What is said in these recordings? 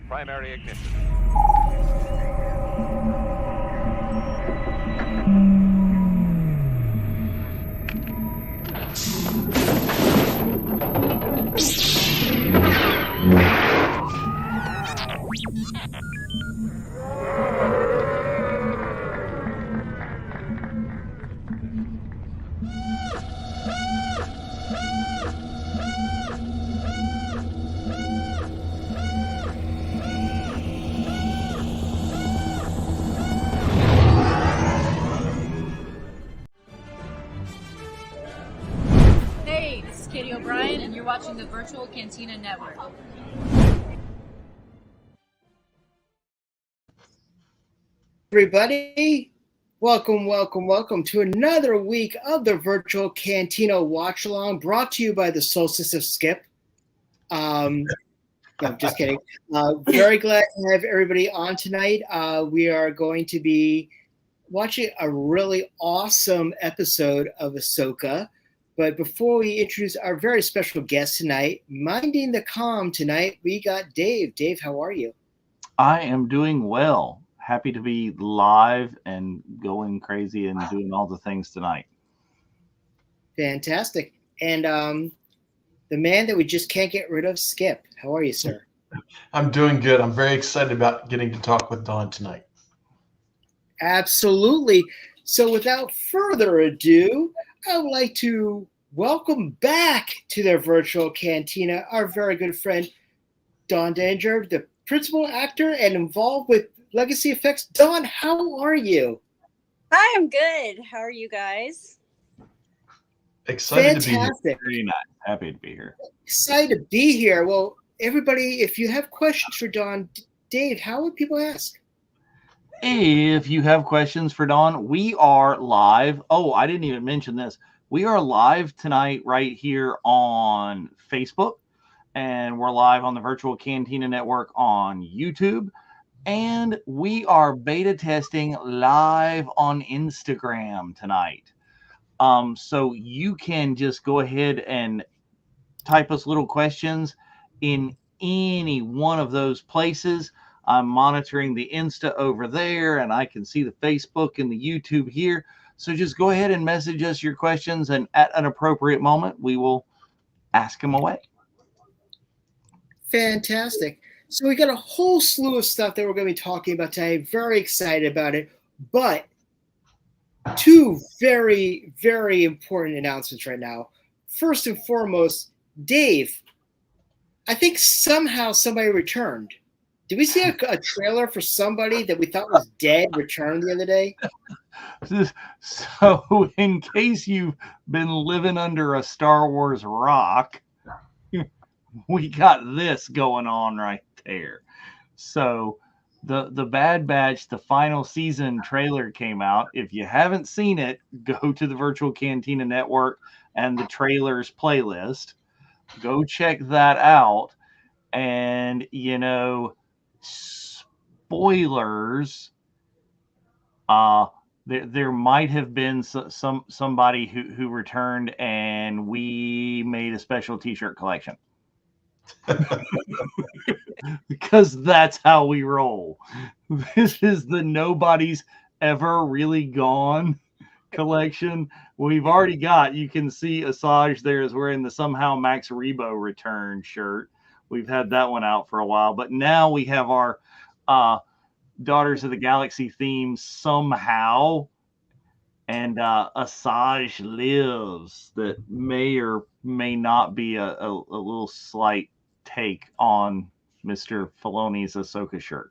primary ignition. Hey, this is Katie O'Brien, and you're watching the Virtual Cantina Network. Everybody, welcome to another week of the Virtual Cantina Watch-Along, brought to you by the Solstice of Skip. No, I'm just kidding. Very glad to have everybody on tonight. We are going to be watching a really awesome episode of Ahsoka. But before we introduce our very special guest tonight, minding the calm tonight, we got Dave. Dave, how are you? I am doing well. Happy to be live and going crazy and doing all the things tonight. Fantastic. And the man that we just can't get rid of, Skip. How are you, sir? I'm doing good. I'm very excited about getting to talk with Dawn tonight. Absolutely. So without further ado, I would like to welcome back to their Virtual Cantina our very good friend, Dawn Danger, the principal actor and involved with Legacy Effects. Dawn, how are you? Hi, I'm good. How are you guys? Excited to be here. Fantastic. Very nice. Happy to be here. Excited to be here. Well, everybody, if you have questions for Dawn, Dave, how would people ask? If you have questions for Dawn, we are live. Oh, I didn't even mention this. We are live tonight right here on Facebook, and we're live on the Virtual Cantina Network on YouTube, and we are beta testing live on Instagram tonight. So you can just go ahead and type us little questions in any one of those places. I'm monitoring the Insta over there, and I can see the Facebook and the YouTube here. So just go ahead and message us your questions, and at an appropriate moment, we will ask them away. Fantastic. So we got a whole slew of stuff that we're going to be talking about today. Very excited about it. But two very, very important announcements right now. First and foremost, Dave, I think somehow somebody returned. Did we see a trailer for somebody that we thought was dead return the other day? So in case you've been living under a Star Wars rock, we got this going on right there. So the Bad Batch, the final season trailer came out. If you haven't seen it, go to the Virtual Cantina Network and the trailers playlist. Go check that out. And, you know, spoilers, there might have been somebody who returned, and we made a special t-shirt collection. Because that's how we roll. This is the Nobody's Ever Really Gone collection. We've already got, you can see Asajj there is wearing the Somehow Max Rebo Return shirt. We've had that one out for a while, but now we have our Daughters of the Galaxy theme Somehow, and Asajj Lives, that may or may not be a little slight take on Mr. Filoni's Ahsoka shirt.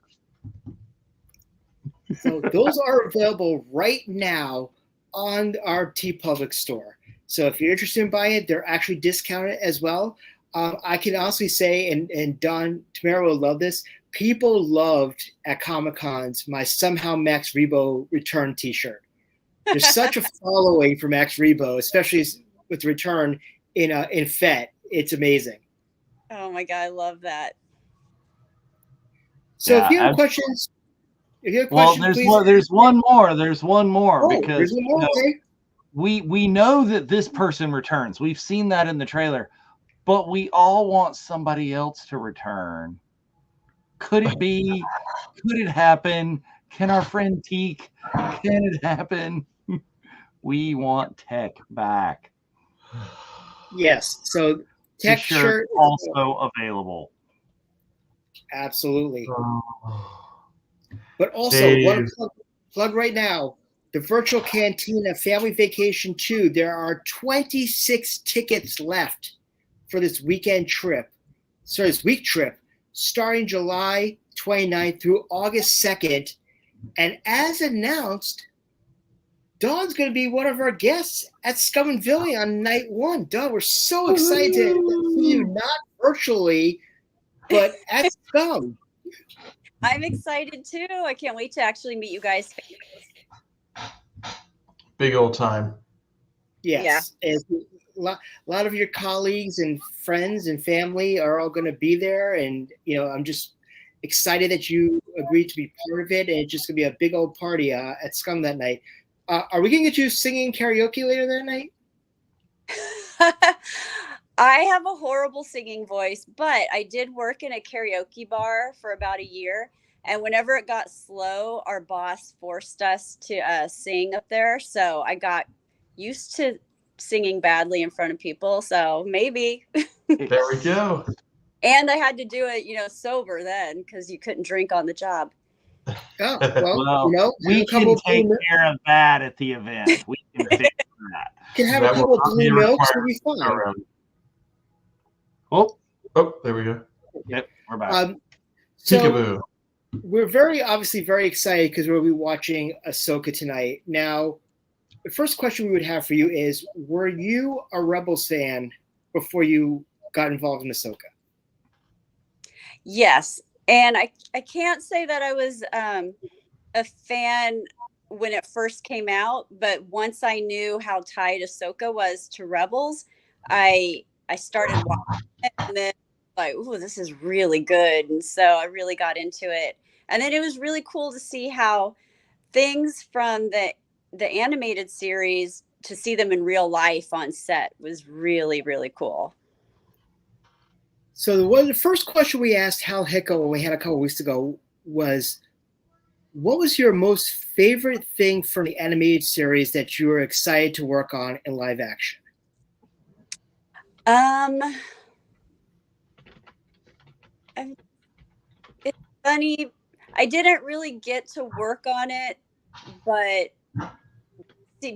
So those are available right now on our TeePublic store. So if you're interested in buying it, they're actually discounted as well. I can honestly say, and Don Tamara will love this, people loved at Comic-Cons my Somehow Max Rebo Return t-shirt. There's such a following for Max Rebo, especially with the return in FET. It's amazing. Oh my God, I love that. So if you have questions, please. There's one more. There's one more because one more, we know that this person returns. We've seen that in the trailer, but we all want somebody else to return. Could it be? Could it happen? Can our friend Teak? Can it happen? We want Tech back. Yes. So Tech T-shirt shirt also available. absolutely. Oh. But also, one Dave. plug right now, the Virtual Cantina Family Vacation 2, there are 26 tickets left for this weekend trip. So this week trip, starting July 29th through August 2nd. And as announced, Dawn's going to be one of our guests at Scum and Villy on night one. Dawn, we're so excited to see you not virtually, but at Scum. I'm excited too. I can't wait to actually meet you guys. Big old time. Yes. Yeah. A lot of your colleagues and friends and family are all going to be there. And, I'm just excited that you agreed to be part of it. And it's just going to be a big old party at Scum that night. Are we going to get you singing karaoke later that night? I have a horrible singing voice, but I did work in a karaoke bar for about a year. And whenever it got slow, our boss forced us to sing up there. So I got used to singing badly in front of people. So maybe. There we go. And I had to do it, sober then because you couldn't drink on the job. Oh, well, we can take care of that at the event. We can fix that. You can have a couple of blue milks and be fine. Oh, there we go. Yep, we're back. So we're obviously very excited because we'll be watching Ahsoka tonight. Now, the first question we would have for you is, were you a Rebels fan before you got involved in Ahsoka? Yes. And I can't say that I was a fan when it first came out, but once I knew how tied Ahsoka was to Rebels, I started watching it and then like, ooh, this is really good. And so I really got into it. And then it was really cool to see how things from the animated series to see them in real life on set was really, really cool. So the first question we asked Hal Hickel when we had a couple weeks ago was, what was your most favorite thing from the animated series that you were excited to work on in live action? It's funny. I didn't really get to work on it, but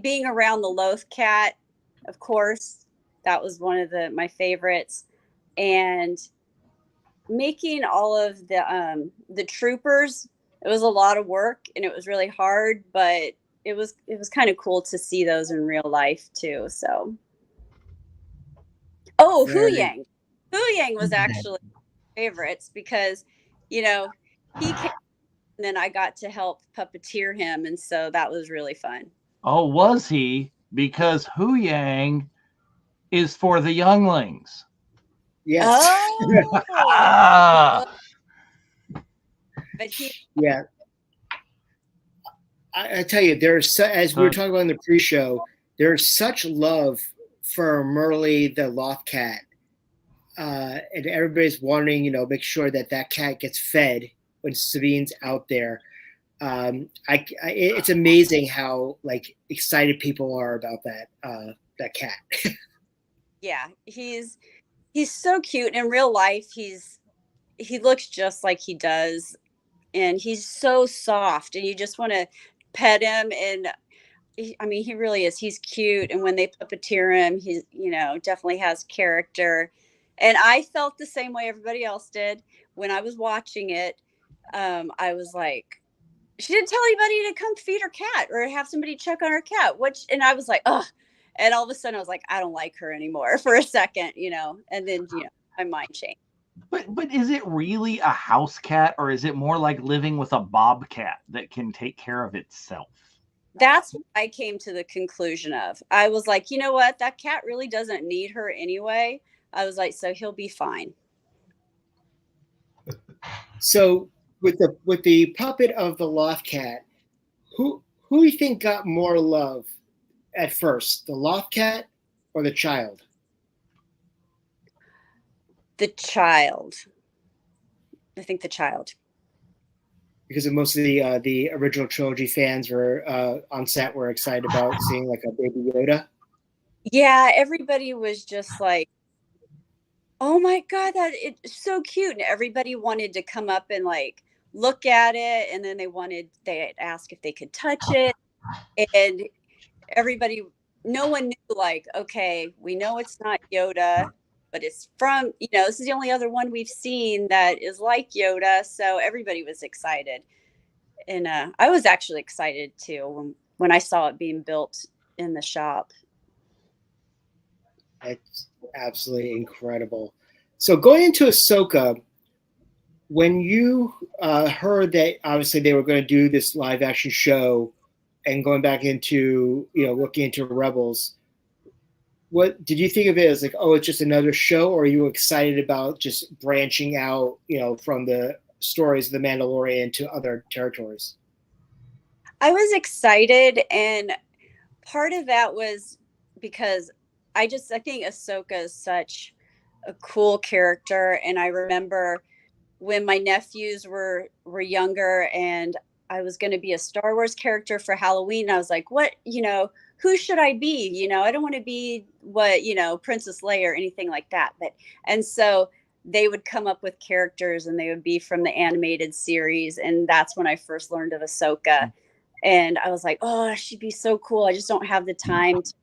being around the Loth Cat, of course, that was one of my favorites. And making all of the troopers, it was a lot of work and it was really hard, but it was kind of cool to see those in real life too. So Hu Yang was actually favorites because he came and then I got to help puppeteer him, and so that was really fun. Oh, was he? Because Hu Yang is for the younglings. Yes. Oh. But yeah. I tell you, as we were talking about in the pre-show, there's such love for Merle the Loth Cat. And everybody's wanting, make sure that cat gets fed when Sabine's out there. It's amazing how excited people are about that cat. Yeah, he's so cute in real life. He looks just like he does, and he's so soft, and you just want to pet him. And he really is. He's cute, and when they puppeteer him, he's definitely has character. And I felt the same way everybody else did when I was watching it. I was like, she didn't tell anybody to come feed her cat or have somebody check on her cat. And I was like, ugh. And all of a sudden I was like, I don't like her anymore for a second, and then, my mind changed. But is it really a house cat, or is it more like living with a bobcat that can take care of itself? That's what I came to the conclusion of. I was like, you know what? That cat really doesn't need her anyway. I was like, so he'll be fine. So with the puppet of the Loth Cat, who do you think got more love at first, the Loth Cat or the child? The child. I think the child. Because most of the original trilogy fans were on set were excited about seeing like a baby Yoda. Yeah, everybody was just like, "Oh my God, that it's so cute!" And everybody wanted to come up and like look at it, and then they'd ask if they could touch it, and everybody, no one knew, like, okay, we know it's not Yoda, but it's from, this is the only other one we've seen that is like Yoda. So everybody was excited. And I was actually excited too when I saw it being built in the shop. It's absolutely incredible. So going into Ahsoka, when you heard that obviously they were going to do this live action show and going back into, looking into Rebels, what did you think of it as? Like, oh, it's just another show, or are you excited about just branching out, from the stories of the Mandalorian to other territories? I was excited, and part of that was because I think Ahsoka is such a cool character. And I remember when my nephews were younger and I was going to be a Star Wars character for Halloween, I was like, what, who should I be? I don't want to be Princess Leia or anything like that. And so they would come up with characters and they would be from the animated series. And that's when I first learned of Ahsoka. And I was like, oh, she'd be so cool. I just don't have the time to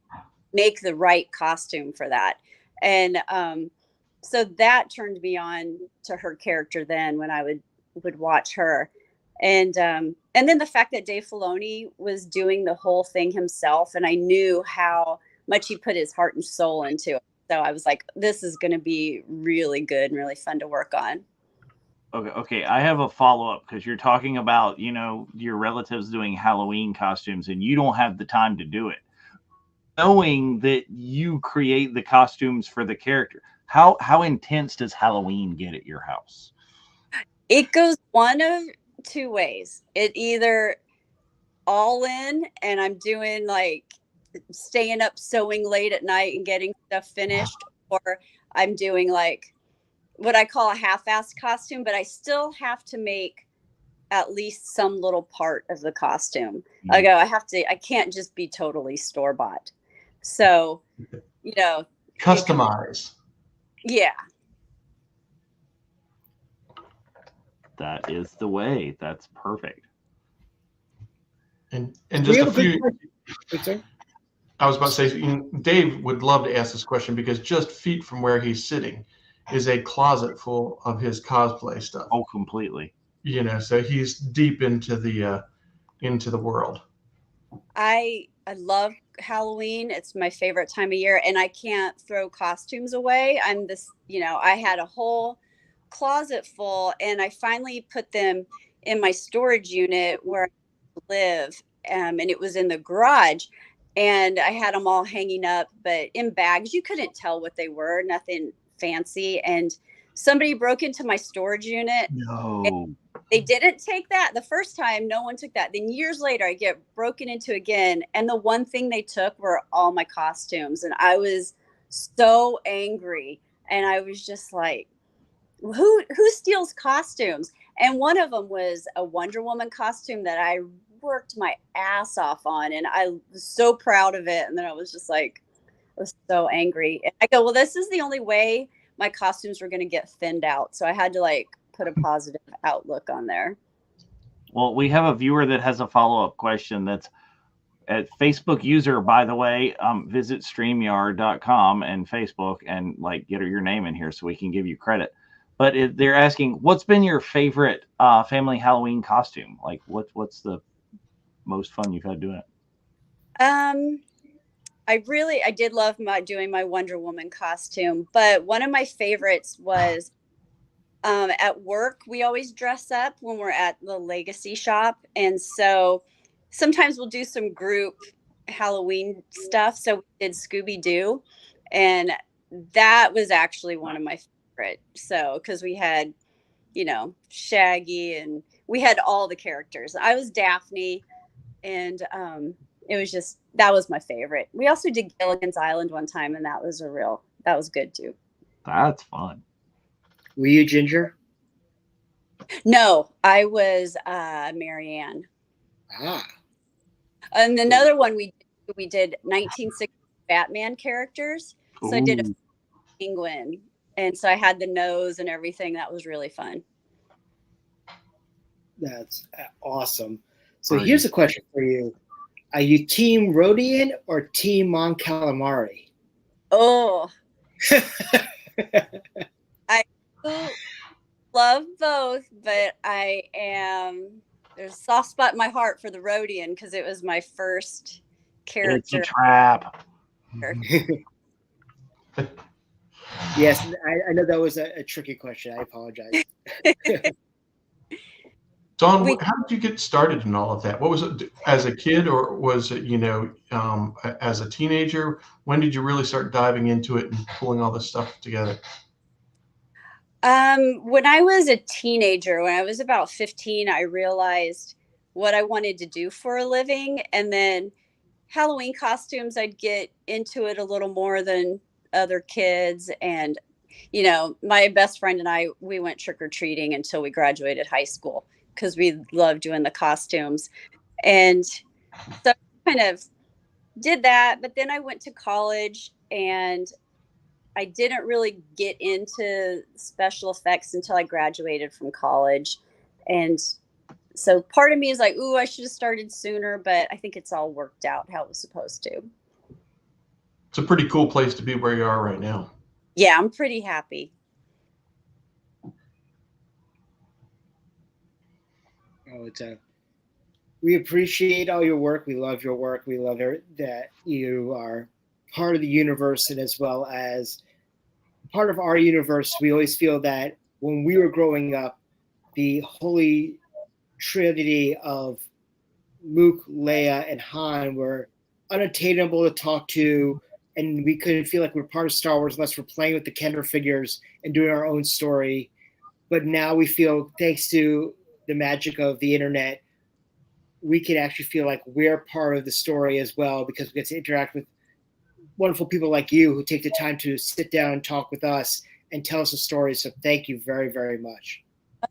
make the right costume for that. And so that turned me on to her character then when I would watch her. And then the fact that Dave Filoni was doing the whole thing himself, and I knew how much he put his heart and soul into it. So I was like, this is going to be really good and really fun to work on. Okay. I have a follow-up because you're talking about, your relatives doing Halloween costumes and you don't have the time to do it. Knowing that you create the costumes for the character, how intense does Halloween get at your house? It goes one of two ways. It either all in and I'm doing like staying up sewing late at night and getting stuff finished, or I'm doing like what I call a half-assed costume, but I still have to make at least some little part of the costume. I can't just be totally store-bought. So, customize. Yeah. That is the way. That's perfect. And just a few. I was about to say, Dave would love to ask this question because just feet from where he's sitting is a closet full of his cosplay stuff. Oh, completely. So he's deep into the world. I love Halloween. It's my favorite time of year, and I can't throw costumes away. I had a whole closet full, and I finally put them in my storage unit where I live, and it was in the garage, and I had them all hanging up, but in bags. You couldn't tell what they were, nothing fancy. And somebody broke into my storage unit. No. They didn't take that the first time. No one took that. Then years later, I get broken into again. And the one thing they took were all my costumes. And I was so angry. And I was just like, who steals costumes? And one of them was a Wonder Woman costume that I worked my ass off on. And I was so proud of it. And then I was just like, I was so angry. And I go, well, this is the only way my costumes were going to get thinned out. So I had to put a positive outlook on there. Well, we have a viewer that has a follow-up question that's at Facebook user, by the way. Visit StreamYard.com and Facebook and get your name in here so we can give you credit. But they're asking, what's been your favorite family Halloween costume? What's the most fun you've had doing it? I did love doing my Wonder Woman costume, but one of my favorites was at work. We always dress up when we're at the Legacy shop. And so sometimes we'll do some group Halloween stuff. So we did Scooby-Doo, and that was actually one of my favorite. So, cause we had, Shaggy, and we had all the characters. I was Daphne, and it was that was my favorite. We also did Gilligan's Island one time, and that was good too. That's fun. Were you Ginger? No, I was Marianne. Ah. And another one we did 1960 Batman characters. So I did a Ooh. penguin, and so I had the nose and everything. That was really fun. That's awesome. So Right. here's a question for you. Are you team Rodian or team Mon Calamari? Oh, I do love both, but there's a soft spot in my heart for the Rodian because it was my first It's a character. trap. Yes, I know that was a tricky question. I apologize. Dawn, how did you get started in all of that? What was it as a kid, or was it, as a teenager? When did you really start diving into it and pulling all this stuff together? When I was a teenager, when I was about 15, I realized what I wanted to do for a living. And then Halloween costumes, I'd get into it a little more than other kids. And, my best friend and I, we went trick-or-treating until we graduated high school because we loved doing the costumes. And so I kind of did that. But then I went to college and I didn't really get into special effects until I graduated from college. And so part of me is like, ooh, I should have started sooner, but I think it's all worked out how it was supposed to. It's a pretty cool place to be where you are right now. Yeah, I'm pretty happy. We appreciate all your work. We love your work. We love that you are part of the universe, and as well as part of our universe. We always feel that when we were growing up, the holy trinity of Luke, Leia, and Han were unattainable to talk to, and we couldn't feel like we're part of Star Wars unless we're playing with the Kenner figures and doing our own story. But now we feel, thanks to the magic of the internet, we can actually feel like we're part of the story as well, because we get to interact with wonderful people like you who take the time to sit down and talk with us and tell us a story. So thank you very, very much.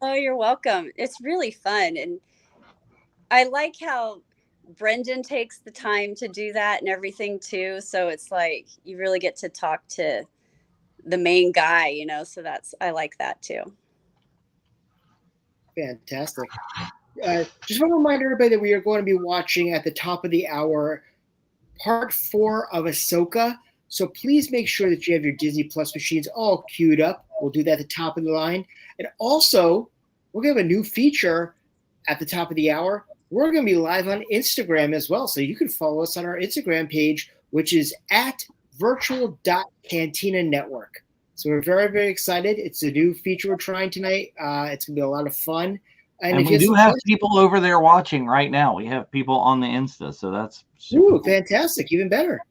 Oh, you're welcome. It's really fun. And I like how Brendan takes the time to do that and everything too. So it's like you really get to talk to the main guy, so I like that too. Fantastic. Just want to remind everybody that we are going to be watching at the top of the hour part 4 of Ahsoka. So please make sure that you have your Disney Plus machines all queued up. We'll do that at the top of the line. And also, we're going to have a new feature at the top of the hour. We're going to be live on Instagram as well. So you can follow us on our Instagram page, which is at virtual.cantina network. So we're very, very excited. It's a new feature we're trying tonight. It's going to be a lot of fun. And we do have people over there watching right now. We have people on the Insta, so that's super cool. Fantastic, even better.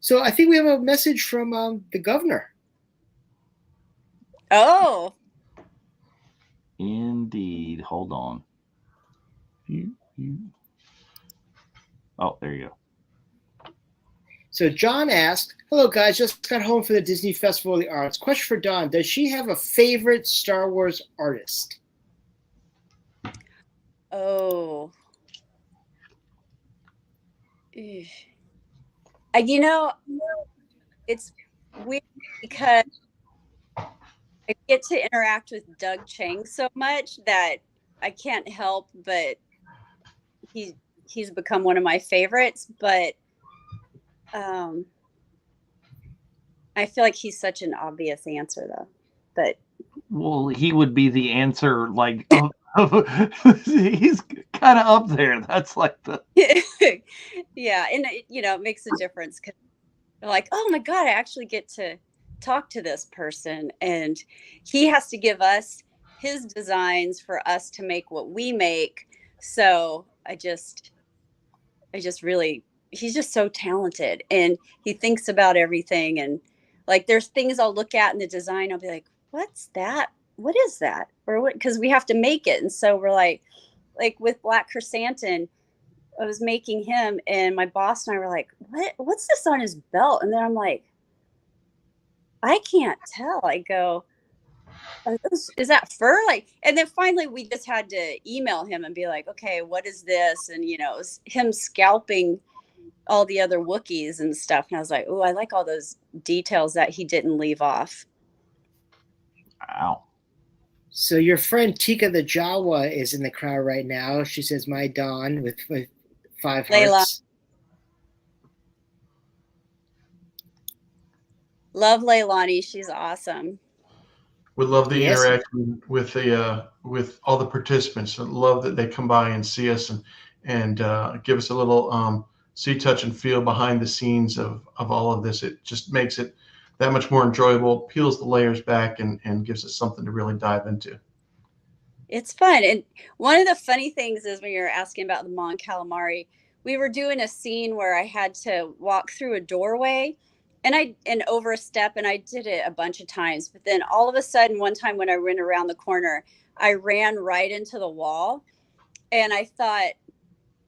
So I think we have a message from the governor. Oh. Indeed. Hold on. Oh, there you go. So John asked, hello, guys. Just got home from the Disney Festival of the Arts. Question for Dawn. Does she have a favorite Star Wars artist? Oh. It's weird because I get to interact with Doug Chang so much that I can't help but he's become one of my favorites. But I feel like he's such an obvious answer, though. But he would be the answer, like he's kind of up there. That's like the yeah, and it makes a difference because like, oh my God, I actually get to talk to this person, and he has to give us his designs for us to make what we make. So I just really, he's just so talented, and he thinks about everything. And like, there's things I'll look at in the design, I'll be like, what's that? What is that? Or what? Because we have to make it. And so we're like with Black Chrysanthemum, I was making him, and my boss and I were like, what's this on his belt? And then I'm like, I can't tell. I go, Is that fur? Like, and then finally we just had to email him and be like, okay, what is this? And you know, it was him scalping all the other Wookiees and stuff. And I was like, oh, I like all those details that he didn't leave off. Wow. So your friend Tika the Jawa is in the crowd right now. She says, "My Dawn" with 5 Layla. hearts. Love Leilani. She's awesome. We love the Yes. interaction with all the participants. I love that they come by and see us and give us a little see, touch, and feel behind the scenes of all of this. It just makes it that much more enjoyable, peels the layers back, and gives us something to really dive into. It's fun. And one of the funny things is when you're asking about the Mon Calamari, we were doing a scene where I had to walk through a doorway and over a step, and I did it a bunch of times. But then all of a sudden, one time when I went around the corner, I ran right into the wall. And I thought,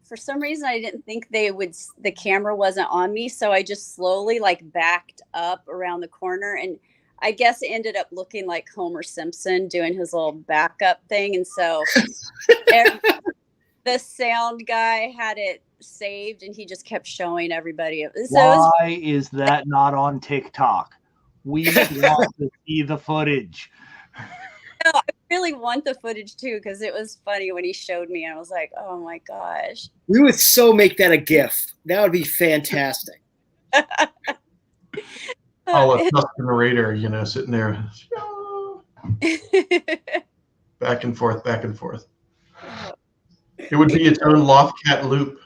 for some reason, I didn't think the camera wasn't on me. So I just slowly backed up around the corner. And I guess it ended up looking like Homer Simpson doing his little backup thing. And so the sound guy had it saved and he just kept showing everybody. So why is that not on TikTok? We want to see the footage. No, I really want the footage too, because it was funny when he showed me and I was like, oh my gosh. We would so make that a GIF. That would be fantastic. Oh, a Tuscan Raider, sitting there back and forth, back and forth. It would be its own Loftcat loop.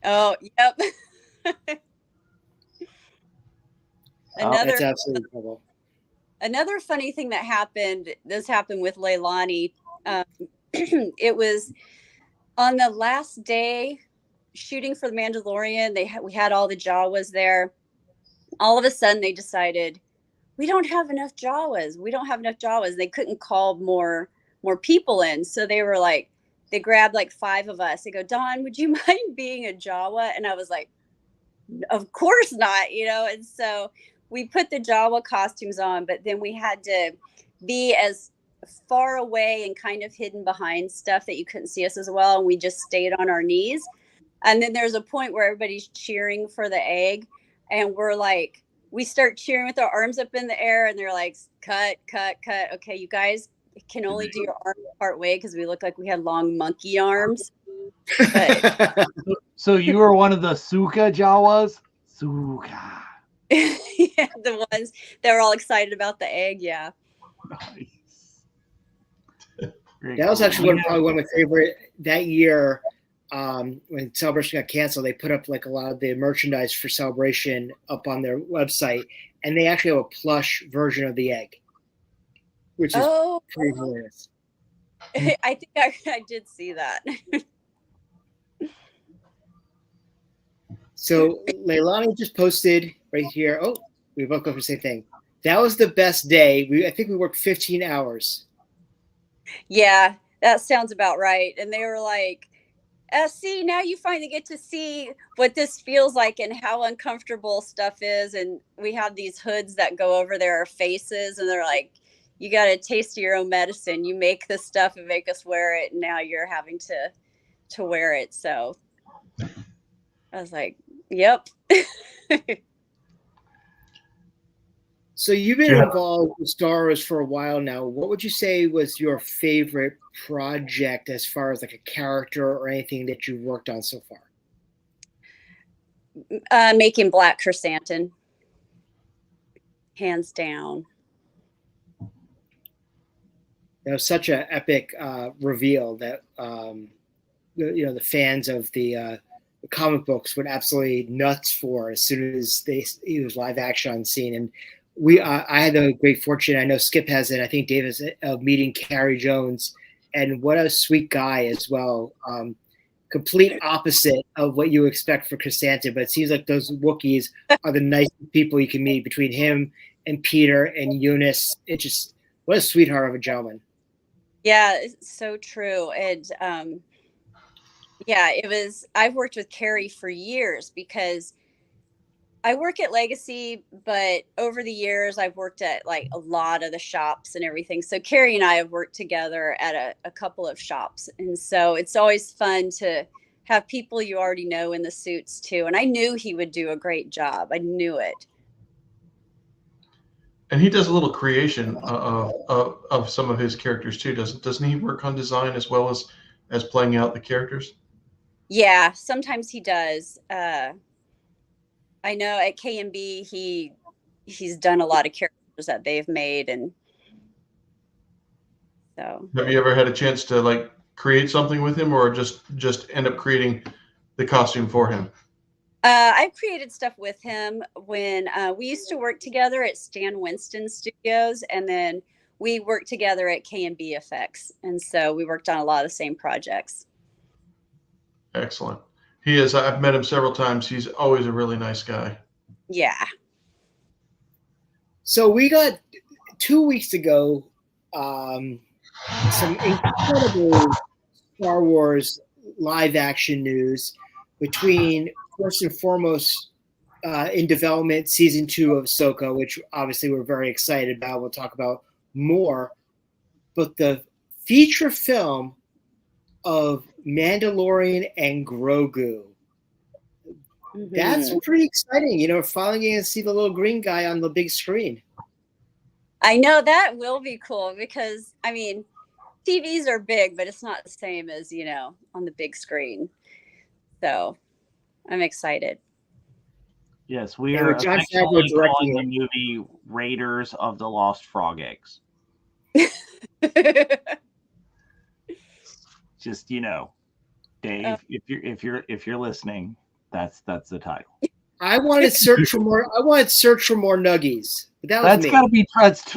Oh, yep. That's absolutely incredible. Another funny thing that happened, this happened with Leilani. It was on the last day shooting for The Mandalorian. We had all the Jawas there. All of a sudden they decided, we don't have enough Jawas. We don't have enough Jawas. They couldn't call more people in. So they were like, they grabbed 5 of us. They go, Dawn, would you mind being a Jawa? And I was like, of course not, And so we put the Jawa costumes on, but then we had to be as far away and kind of hidden behind stuff that you couldn't see us as well. And we just stayed on our knees. And then there's a point where everybody's cheering for the egg. And we're like, we start cheering with our arms up in the air. And they're like, cut, cut, cut. Okay, you guys can only do your arms part way because we look like we had long monkey arms. But, so you were one of the Suka Jawas? Suka. Yeah, the ones that were all excited about the egg. Yeah. Nice. That was actually probably one of my favorite that year. When Celebration got canceled, they put up a lot of the merchandise for Celebration up on their website, and they actually have a plush version of the egg, which is pretty hilarious. I think I did see that. So Leilani just posted right here. Oh, we both go for the same thing. That was the best day. I think we worked 15 hours. Yeah, that sounds about right. And they were like, see, now you finally get to see what this feels like and how uncomfortable stuff is. And we have these hoods that go over their faces, and they're like, you got to taste your own medicine. You make this stuff and make us wear it. And now you're having to wear it. So I was like, yep. So you've been involved with Star Wars for a while now. What would you say was your favorite project as far as a character or anything that you've worked on so far? Making Black Chrysanthemum. Hands down. That was such an epic reveal that the fans of the comic books went absolutely nuts for as soon as he was live action on scene. And I had the great fortune, I know Skip has it, I think Dave has it, of meeting Carrie Jones, and what a sweet guy as well. Complete opposite of what you expect for Chrysanthemum, but it seems like those Wookiees are the nicest people you can meet, between him and Peter and Eunice. It just, what a sweetheart of a gentleman. Yeah, it's so true. And yeah, I've worked with Carrie for years because I work at Legacy, but over the years I've worked at like a lot of the shops and everything. So Carrie and I have worked together at a couple of shops. And so it's always fun to have people you already know in the suits too. And I knew he would do a great job. I knew it. And he does a little creation of some of his characters too, doesn't he work on design as well as playing out the characters? Yeah, sometimes he does. I know at K&B he's done a lot of characters that they've made, and so. Have you ever had a chance to like create something with him, or just end up creating the costume for him? I've created stuff with him when we used to work together at Stan Winston Studios, and then we worked together at K&B Effects, and so we worked on a lot of the same projects. Excellent. He is. I've met him several times. He's always a really nice guy. Yeah. So we got 2 weeks ago some incredible Star Wars live action news between, first and foremost, in development, season 2 of Ahsoka, which obviously we're very excited about. We'll talk about more. But the feature film of Mandalorian and Grogu. That's pretty exciting. You know, finally getting to see the little green guy on the big screen. I know that will be cool because, I mean, TVs are big, but it's not the same as, you know, on the big screen. So I'm excited. Yes, we are officially calling the movie Raiders of the Lost Frog Eggs. Just, you know, Dave, if you're listening, that's the title. I wanted search for more nuggies. But that's got to be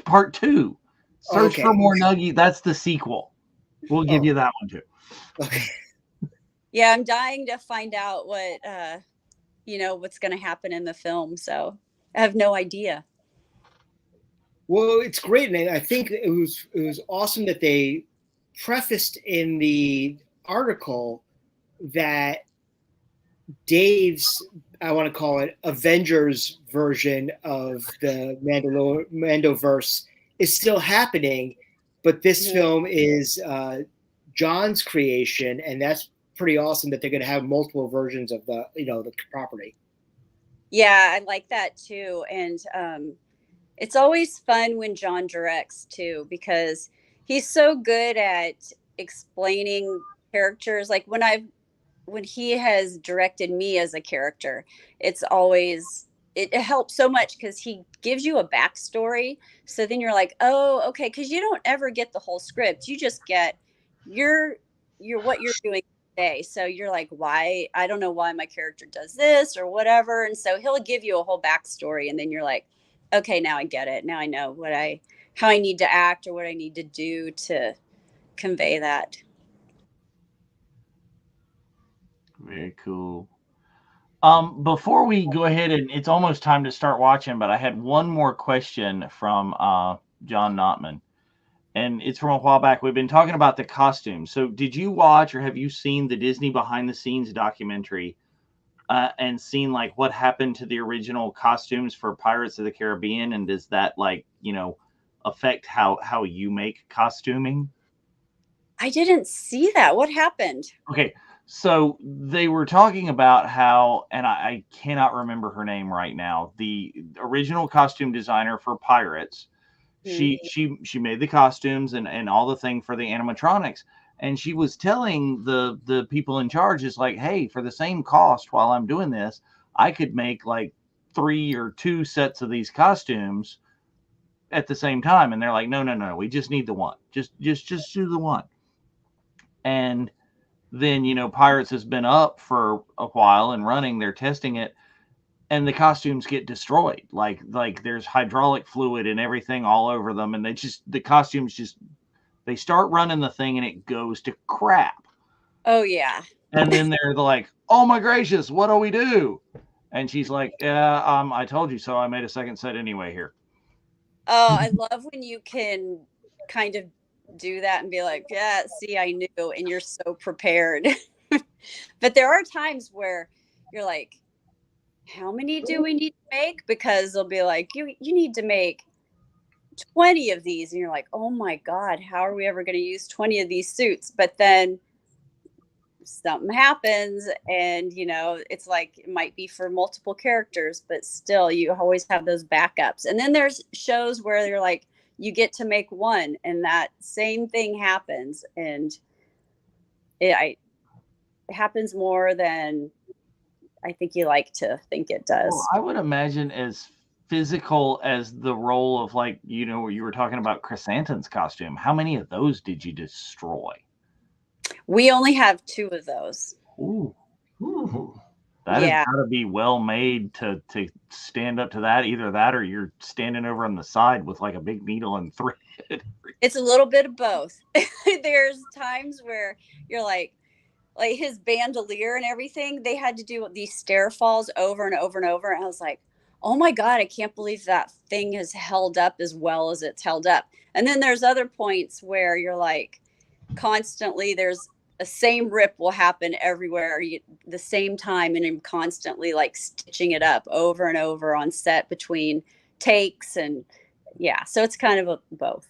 part 2. Search for more nuggies. That's the sequel. We'll give you that one too. Okay. Yeah, I'm dying to find out what what's going to happen in the film. So I have no idea. Well, it's great, and I think it was awesome that they prefaced in the article that Dave's, I want to call it, Avengers version of the Mandoverse is still happening, but this film is John's creation, and that's pretty awesome that they're going to have multiple versions of the property. Yeah, I like that too, and it's always fun when John directs too, because he's so good at explaining characters. Like when he has directed me as a character, it helps so much because he gives you a backstory. So then you're like, oh, okay, because you don't ever get the whole script. You just get your what you're doing today. So you're like, why? I don't know why my character does this or whatever. And so he'll give you a whole backstory, and then you're like, okay, now I get it. Now I know how I need to act or what I need to do to convey that. Very cool. Before we go ahead, and it's almost time to start watching, but I had one more question from John Notman, and it's from a while back. We've been talking about the costumes. So did you watch or have you seen the Disney behind the scenes documentary and seen like what happened to the original costumes for Pirates of the Caribbean? And does that affect how you make costuming? I didn't see that. What happened? Okay. So they were talking about how, and I cannot remember her name right now, the original costume designer for Pirates. She made the costumes and all the thing for the animatronics. And she was telling the people in charge, is like, hey, for the same cost while I'm doing this, I could make like 3 or 2 sets of these costumes at the same time. And they're like, no, we just need the one. Just do the one. And then, Pirates has been up for a while and running, they're testing it, and the costumes get destroyed. Like there's hydraulic fluid and everything all over them. And the costumes they start running the thing and it goes to crap. Oh yeah. And then they're like, oh my gracious, what do we do? And she's like, yeah, I told you so. I made a second set anyway here. Oh, I love when you can kind of do that and be like, yeah, see, I knew, and you're so prepared. But there are times where you're like, how many do we need to make? Because they'll be like, you need to make 20 of these. And you're like, oh my God, how are we ever going to use 20 of these suits? But then something happens and, it's like it might be for multiple characters, but still you always have those backups. And then there's shows where they're like, you get to make one and that same thing happens. And it happens more than I think you like to think it does. Well, I would imagine as physical as the role of, like, you were talking about Chrysanthemum's costume. How many of those did you destroy? We only have 2 of those. Ooh. Ooh. That has got to be well made to stand up to that. Either that or you're standing over on the side with like a big needle and thread. It's a little bit of both. There's times where you're like his bandolier and everything, they had to do these stair falls over and over and over. And I was like, oh my God, I can't believe that thing has held up as well as it's held up. And then there's other points where you're like, constantly there's a same rip will happen everywhere the same time, and I'm constantly like stitching it up over and over on set between takes. And so it's kind of both.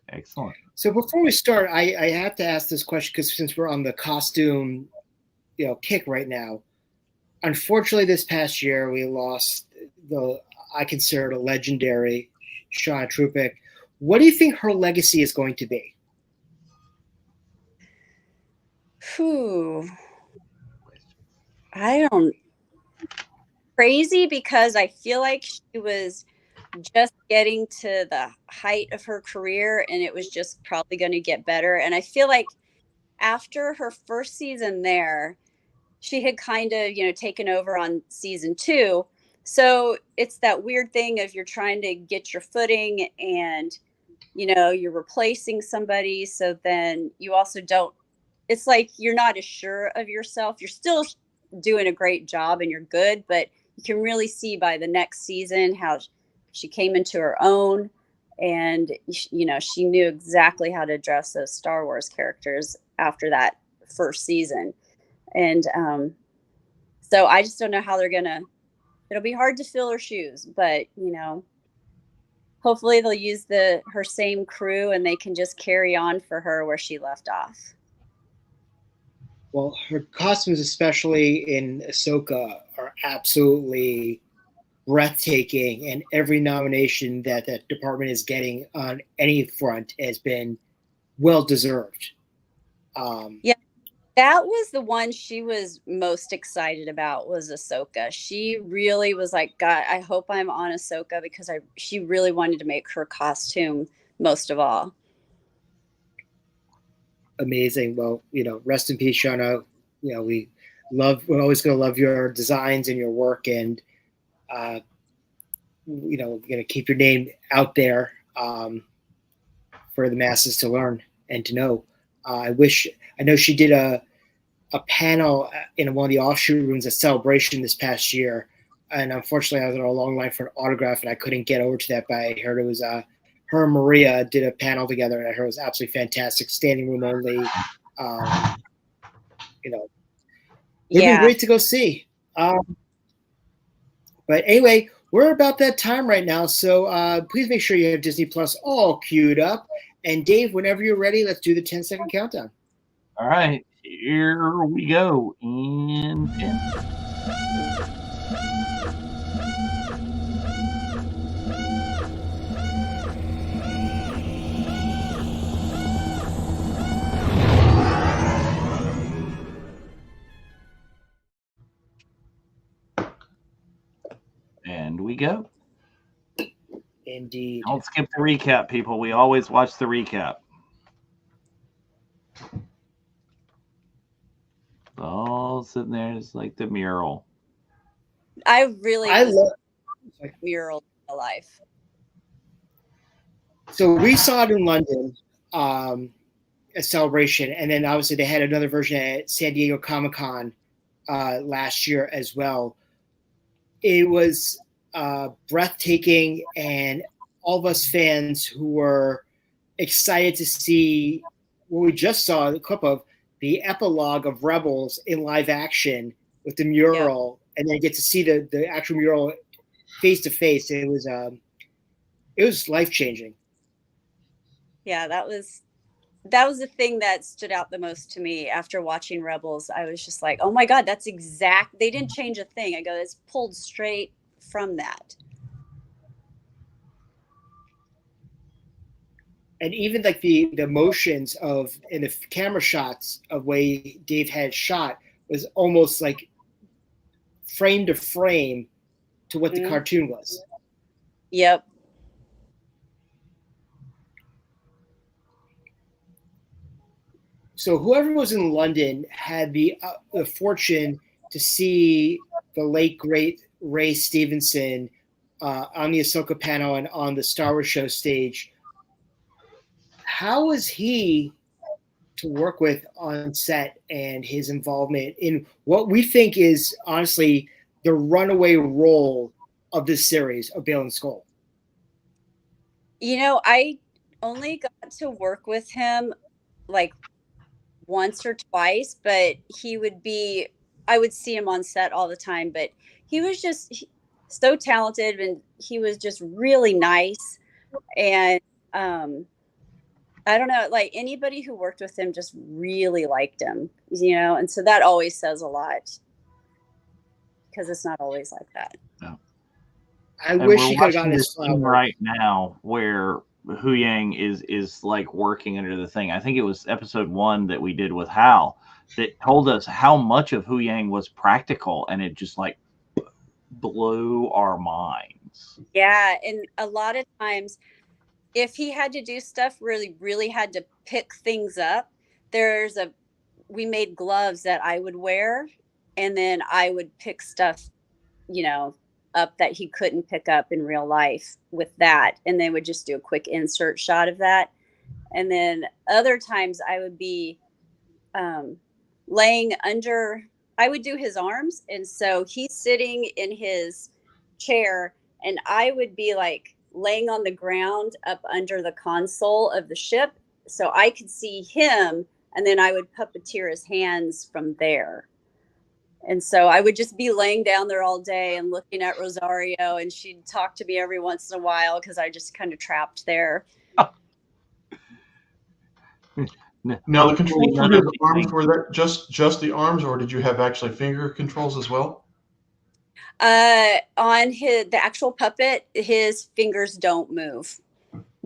Excellent. So before we start, I have to ask this question because since we're on the costume kick right now, unfortunately this past year we lost I consider it a legendary Shauna Trupik. What do you think her legacy is going to be? I don't. Crazy, because I feel like she was just getting to the height of her career and it was just probably going to get better. And I feel like after her first season there, she had kind of, taken over on season 2. So it's that weird thing of you're trying to get your footing and, you're replacing somebody. So then you also don't. It's like you're not as sure of yourself. You're still doing a great job and you're good, but you can really see by the next season how she came into her own, and she knew exactly how to address those Star Wars characters after that first season. And so I just don't know how it'll be hard to fill her shoes, but hopefully they'll use her same crew and they can just carry on for her where she left off. Well, her costumes, especially in Ahsoka, are absolutely breathtaking, and every nomination that department is getting on any front has been well deserved. That was the one she was most excited about, was Ahsoka. She really was like, God, I hope I'm on Ahsoka, because she really wanted to make her costume most of all. Amazing. Well, rest in peace, Shauna. We're always going to love your designs and your work, and we're going to keep your name out there for the masses to learn and to know. I know she did a panel in one of the offshoot rooms at Celebration this past year, and unfortunately I was on a long line for an autograph and I couldn't get over to that, but I heard it was her and Maria did a panel together, and I heard it was absolutely fantastic. Standing room only. It'd be great to go see. But anyway, we're about that time right now, so please make sure you have Disney Plus all queued up. And Dave, whenever you're ready, let's do the 10-second countdown. All right, here we go in 10. And we go. Indeed. Don't skip the recap, people. We always watch the recap. All sitting there is like the mural. I love mural in my life. So we saw it in London at Celebration, and then obviously they had another version at San Diego Comic-Con last year as well. It was breathtaking, and all of us fans who were excited to see what we just saw the clip of, the epilogue of Rebels in live action with the mural and then get to see the actual mural face to face. It was life changing. Yeah, that was the thing that stood out the most to me after watching Rebels. I was just like, oh my God, that's exact. They didn't change a thing. I go, it's pulled straight from that. And even like the motions of and the camera shots of way Dave had shot was almost like frame to frame to what the cartoon was. Yep. So whoever was in London had the fortune to see the late great Ray Stevenson on the Ahsoka panel and on the Star Wars show stage. How was he to work with on set and his involvement in what we think is honestly the runaway role of this series of Baylan Skoll? You know, I only got to work with him like once or twice, but I would see him on set all the time, but he was just so talented and he was just really nice. And I don't know, like anybody who worked with him just really liked him, and so that always says a lot because it's not always like that. No. I wish he could have gotten this scene right now where Hu Yang is like working under the thing. I think it was episode 1 that we did with Hal that told us how much of Hu Yang was practical, and it just like blew our minds. Yeah, and a lot of times if he had to do stuff really, really had to pick things up, we made gloves that I would wear, and then I would pick stuff, up that he couldn't pick up in real life with that. And they would just do a quick insert shot of that. And then other times I would be laying under, I would do his arms. And so he's sitting in his chair and I would be like laying on the ground up under the console of the ship. So I could see him and then I would puppeteer his hands from there. And so I would just be laying down there all day and looking at Rosario, and she'd talk to me every once in a while because I just kind of trapped there. Now, the controls for his arms, were that just the arms, or did you have actually finger controls as well? On the actual puppet, his fingers don't move.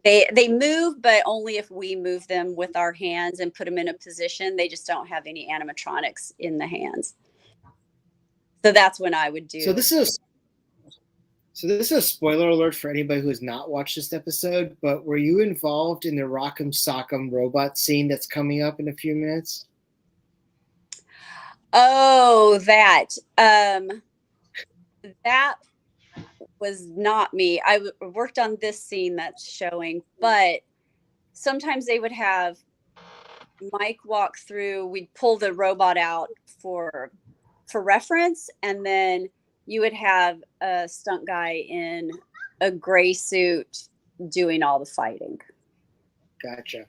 They move, but only if we move them with our hands and put them in a position. They just don't have any animatronics in the hands. So that's when I would do. So this is a spoiler alert for anybody who has not watched this episode. But were you involved in the Rock'em Sock'em robot scene that's coming up in a few minutes? Oh, that was not me. I worked on this scene that's showing, but sometimes they would have Mike walk through. We'd pull the robot out for reference, and then you would have a stunt guy in a gray suit doing all the fighting. Gotcha.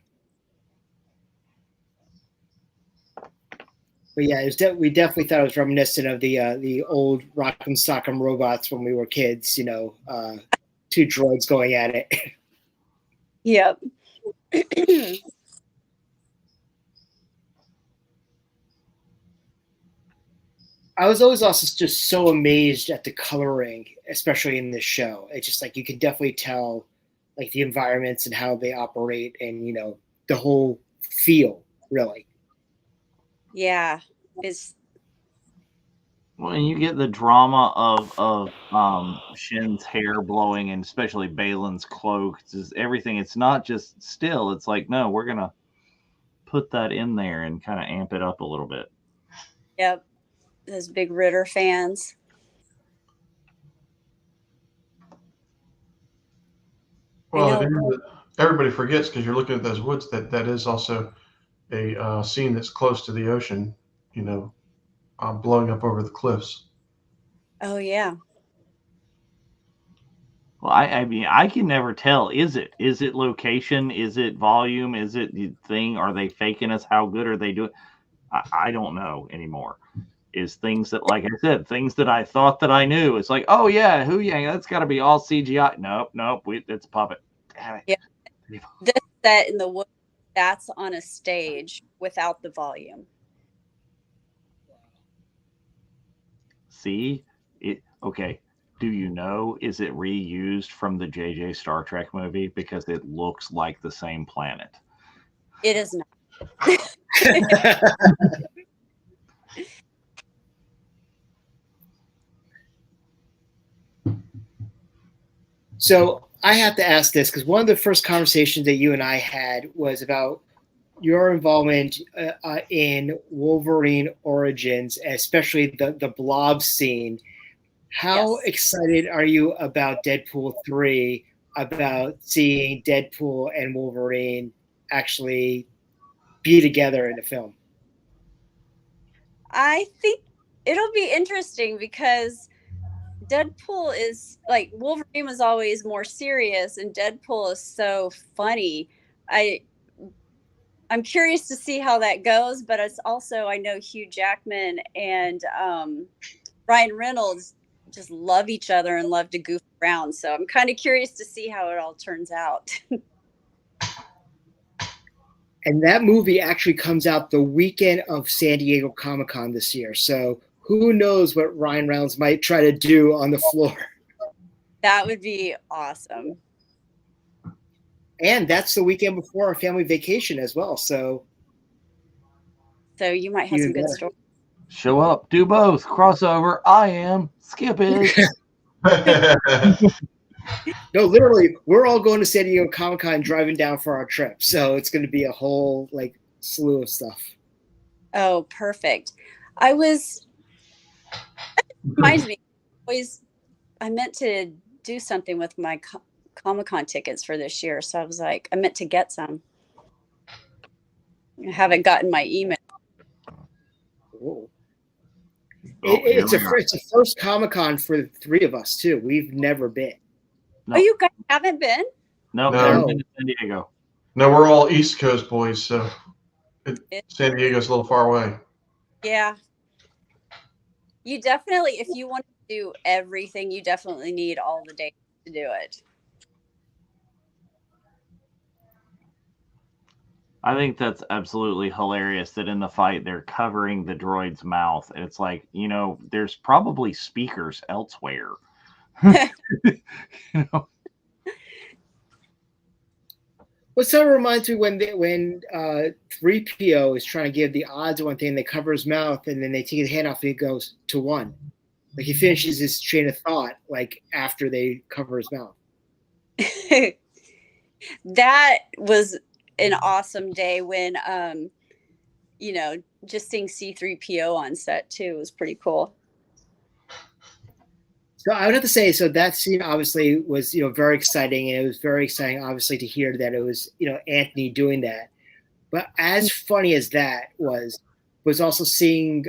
But yeah, we definitely thought it was reminiscent of the old Rock'em Sock'em robots when we were kids. Two droids going at it. Yep. I was always also just so amazed at the coloring, especially in this show. It's just like you can definitely tell like the environments and how they operate and, the whole feel, really. Yeah. Well, and you get the drama of Shin's hair blowing and especially Baylan's cloak. It's everything. It's not just still. It's like, no, we're going to put that in there and kind of amp it up a little bit. Yep. Those big Ritter fans. Well, everybody forgets because you're looking at those woods that is also a scene that's close to the ocean, blowing up over the cliffs. Oh, yeah. Well, I mean, I can never tell. Is it location? Is it volume? Is it the thing? Are they faking us? How good are they doing? I don't know anymore. is things that, like I said, things that I thought that I knew. It's like, oh yeah, Hu Yang, that's got to be all CGI. Nope, it's puppet. Damn it. Yeah. This set in the wood, that's on a stage without the volume. See it. Okay. Do you know, is it reused from the JJ Star Trek movie? Because it looks like the same planet. It is not. So I have to ask this because one of the first conversations that you and I had was about your involvement in Wolverine Origins, especially the blob scene. How excited are you about Deadpool 3, about seeing Deadpool and Wolverine actually be together in a film? I think it'll be interesting because Deadpool is like, Wolverine was always more serious and Deadpool is so funny. I'm curious to see how that goes, but it's also, I know Hugh Jackman and Ryan Reynolds just love each other and love to goof around. So I'm kind of curious to see how it all turns out. And that movie actually comes out the weekend of San Diego Comic-Con this year. So who knows what Ryan Reynolds might try to do on the floor. That would be awesome. And that's the weekend before our family vacation as well. So you might have some good stories. Show up, do both, crossover. I am, Skip is. No, literally, we're all going to San Diego Comic-Con driving down for our trip. So it's going to be a whole slew of stuff. Oh, perfect. Reminds me, I meant to do something with my Comic-Con tickets for this year. So I was like, I meant to get some. I haven't gotten my email. Cool. It's a first Comic-Con for the three of us too. We've never been. No. Oh, you guys haven't been? No, never been to San Diego. No, we're all East Coast boys, so San Diego's a little far away. Yeah. You definitely, if you want to do everything, you definitely need all the days to do it. I think that's absolutely hilarious that in the fight they're covering the droid's mouth. And it's like, there's probably speakers elsewhere. Well, so it reminds me when 3PO is trying to give the odds of one thing, they cover his mouth and then they take his hand off and he goes to 1. Like he finishes his train of thought after they cover his mouth. That was an awesome day when just seeing C3PO on set too was pretty cool. So I would have to say, that scene obviously was, very exciting, and it was very exciting, obviously, to hear that it was, Anthony doing that. But as funny as that was also seeing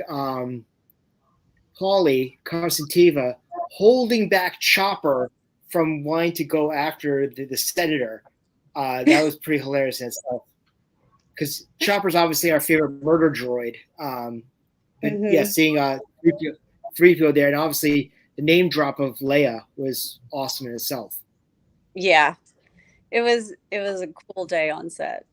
Paulie Constantiva holding back Chopper from wanting to go after the senator. That was pretty hilarious in itself. Because Chopper's obviously our favorite murder droid. Yeah, seeing 3PO there, and obviously the name drop of Leia was awesome in itself. Yeah, it was a cool day on set.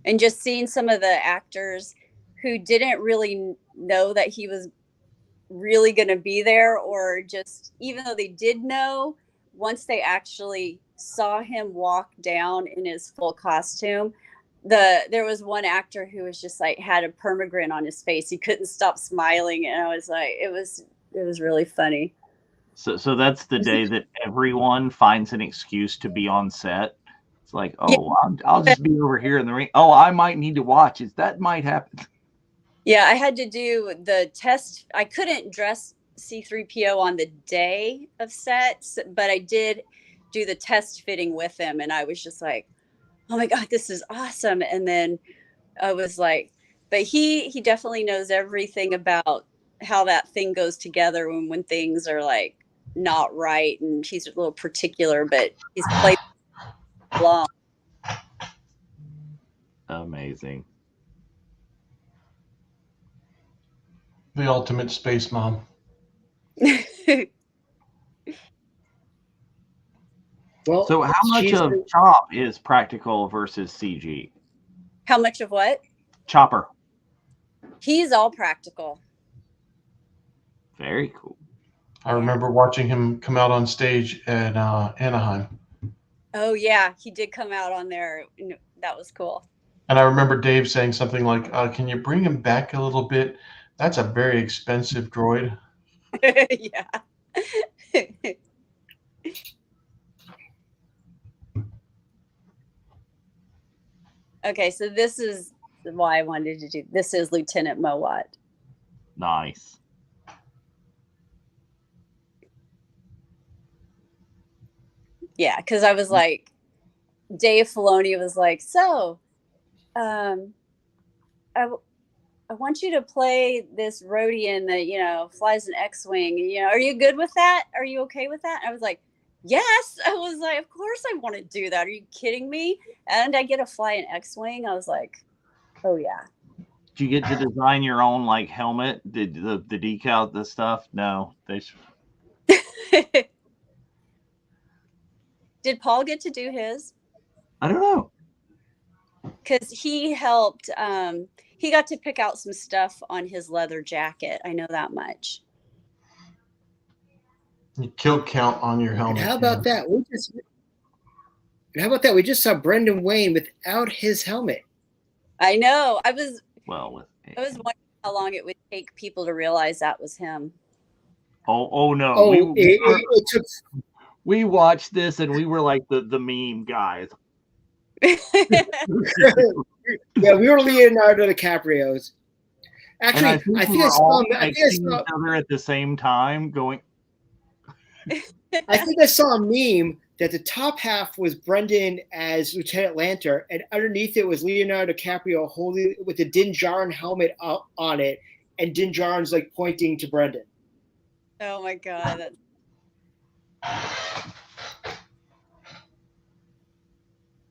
And just seeing some of the actors who didn't really know that he was really going to be there, or just even though they did know, once they actually saw him walk down in his full costume, there was one actor who was just had a permagrin on his face. He couldn't stop smiling, and I was like, it was really funny. So that's the day that everyone finds an excuse to be on set. It's like, I'll just be over here in the ring. Oh, I might need to watch. That might happen. Yeah, I had to do the test. I couldn't dress C3PO on the day of sets, but I did do the test fitting with him, and I was just like, oh my God, this is awesome. And then I was like, but he definitely knows everything about how that thing goes together when things are not right, and he's a little particular, but he's played long. Amazing. The ultimate space mom. Well, So how much she's of Chop is practical versus CG? How much of what? Chopper. He's all practical. Very cool. I remember watching him come out on stage at Anaheim. Oh yeah, he did come out on there. That was cool. And I remember Dave saying something like, can you bring him back a little bit? That's a very expensive droid. Yeah. Okay, so this is why I wanted to do this. Is Lieutenant Mowat. Nice. Yeah, because I was like, Dave Filoni was like, so, I want you to play this Rhodian that flies an X-wing. Are you good with that? Are you okay with that? I was like, yes. I was like, of course I want to do that. Are you kidding me? And I get to fly an X-wing. I was like, oh yeah. Did you get to design your own like helmet? Did the decal, the stuff? No, they. Did Paul get to do his? I don't know. Because he helped. He got to pick out some stuff on his leather jacket. I know that much. You kill count on your helmet. And how about that? We just saw Brendan Wayne without his helmet. I know. I was Well, wondering how long it would take people to realize that was him. Oh no. Oh, it took. We watched this and we were like the meme guys. Yeah, we were Leonardo DiCaprio's. Actually, I think I saw each other at the same time going. I think I saw a meme that the top half was Brendan as Lieutenant Lanter, and underneath it was Leonardo DiCaprio holding with the Din Djarin helmet up on it, and Din Djarin's like pointing to Brendan. Oh my god!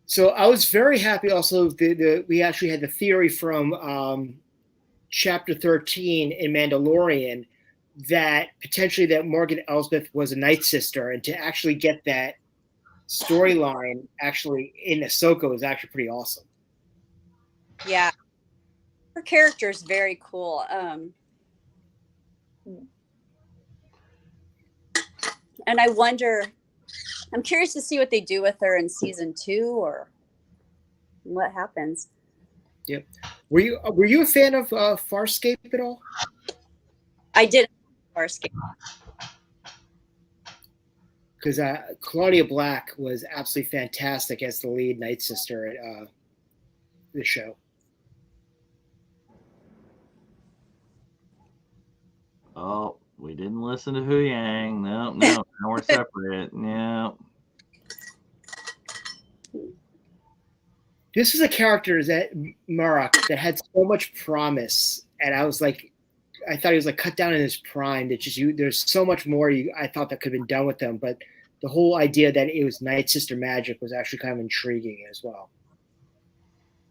So I was very happy. Also, we actually had the theory from Chapter 13 in Mandalorian that potentially that Morgan Elsbeth was a Night Sister, and to actually get that storyline actually in Ahsoka was actually pretty awesome. Yeah, her character is very cool. And I wonder, I'm curious to see what they do with her in season 2 or what happens. Yep. Were you a fan of Farscape at all? I did Farscape. Because Claudia Black was absolutely fantastic as the lead Night Sister at the show. Oh, we didn't listen to Hu Yang. No, now we're separate. No. This was a character that Marok that had so much promise, and I thought he was like cut down in his prime. That there's so much more I thought that could have been done with him, but the whole idea that it was Night Sister magic was actually kind of intriguing as well.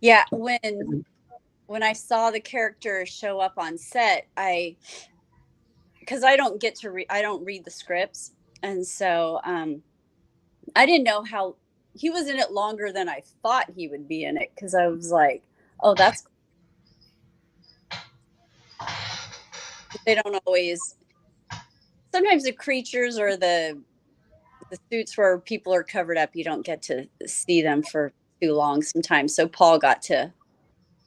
Yeah, when I saw the character show up on set, because I don't get to I don't read the scripts, and so I didn't know how he was in it longer than I thought he would be in it, because I was like, oh, that's cool. They don't always. Sometimes the creatures or the suits where people are covered up, you don't get to see them for too long sometimes. So Paul got to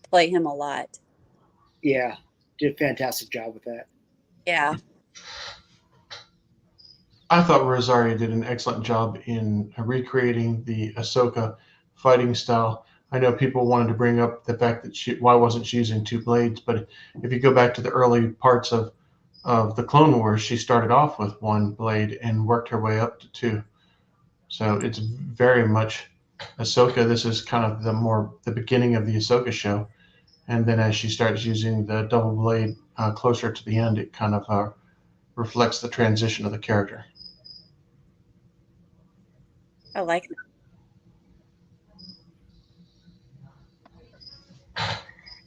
play him a lot. Yeah, did a fantastic job with that. Yeah. I thought Rosario did an excellent job in recreating the Ahsoka fighting style. I know people wanted to bring up the fact that why wasn't she using 2 blades, but if you go back to the early parts of the Clone Wars, she started off with 1 blade and worked her way up to 2. So it's very much Ahsoka. This is kind of the beginning of the Ahsoka show, and then as she starts using the double blade closer to the end, it kind of reflects the transition of the character. I like that.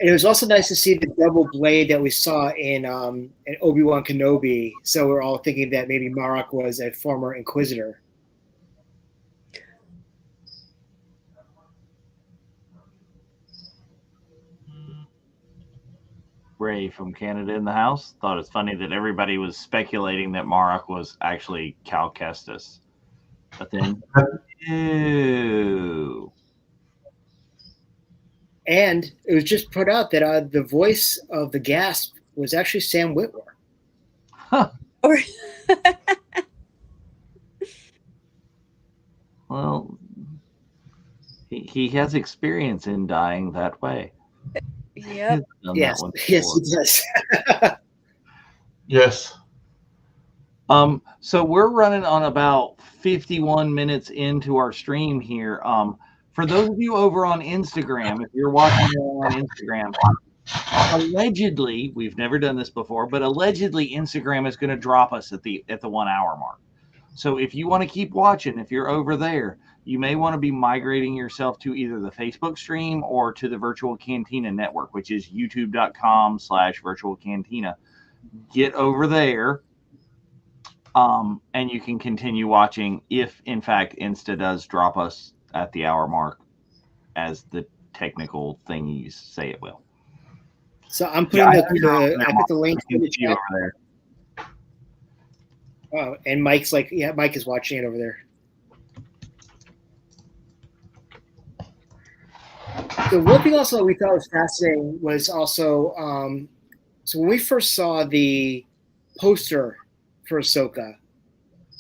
And it was also nice to see the double blade that we saw in Obi-Wan Kenobi. So we're all thinking that maybe Marok was a former Inquisitor. Ray from Canada in the house thought it's funny that everybody was speculating that Marok was actually Cal Kestis. But then, ew. And it was just put out that the voice of the Gasp was actually Sam Witwer. Huh. Or Well, he has experience in dying that way. yep. Yes, yes, he does. Yes. So we're running on about 51 minutes into our stream here. For those of you over on Instagram, if you're watching on Instagram, allegedly, we've never done this before, but allegedly Instagram is going to drop us at the 1 hour mark. So if you want to keep watching, if you're over there, you may want to be migrating yourself to either the Facebook stream or to the Virtual Cantina network, which is youtube.com/Virtual Cantina. Get over there. And you can continue watching if, in fact, Insta does drop us at the hour mark, as the technical thingies say it will. So I'm putting I put the link in the chat over there. Oh, and Mike's like, yeah, Mike is watching it over there. The one thing also we thought was fascinating was also, so when we first saw the poster for Ahsoka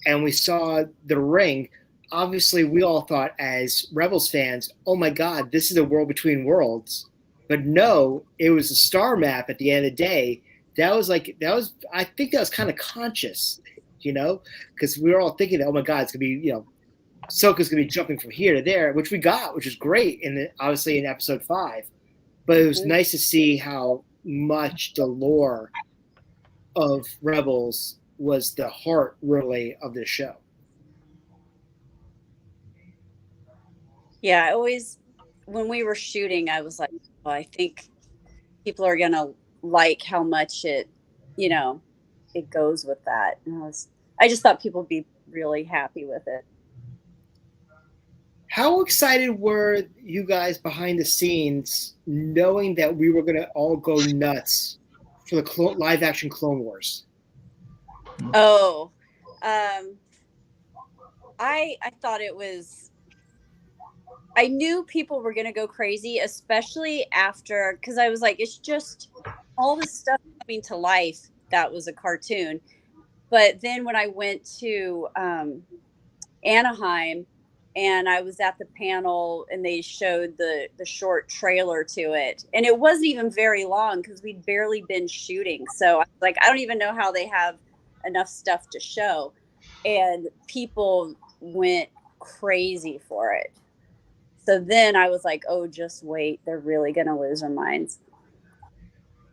and we saw the ring, obviously we all thought as Rebels fans, oh my God, this is a world between worlds. But no, it was a star map at the end of the day. I think that was kind of conscious, because we were all thinking that, oh my God, it's going to be, Ahsoka's going to be jumping from here to there, which we got, which is great obviously in episode 5. But it was nice to see how much the lore of Rebels was the heart, really, of this show. Yeah, when we were shooting, I was like, oh, I think people are going to like how much it goes with that. And I just thought people would be really happy with it. How excited were you guys behind the scenes knowing that we were going to all go nuts for the live action Clone Wars? Oh, I thought it was, I knew people were going to go crazy, especially after, because I was like, it's just all this stuff coming to life that was a cartoon. But then when I went to Anaheim and I was at the panel and they showed the short trailer to it, and it wasn't even very long because we'd barely been shooting. So I was like, I don't even know how they have enough stuff to show. And people went crazy for it. So then I was like, oh, just wait. They're really going to lose their minds.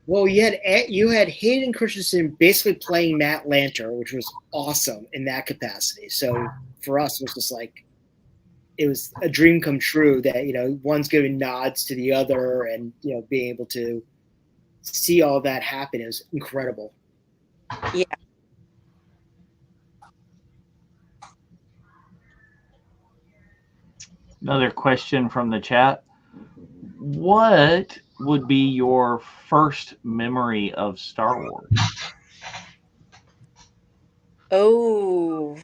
Well, you had Hayden Christensen basically playing Matt Lanter, which was awesome in that capacity. So for us, it was just like, it was a dream come true that, one's giving nods to the other and, being able to see all that happen. It was incredible. Yeah. Another question from the chat. What would be your first memory of Star Wars? Oh.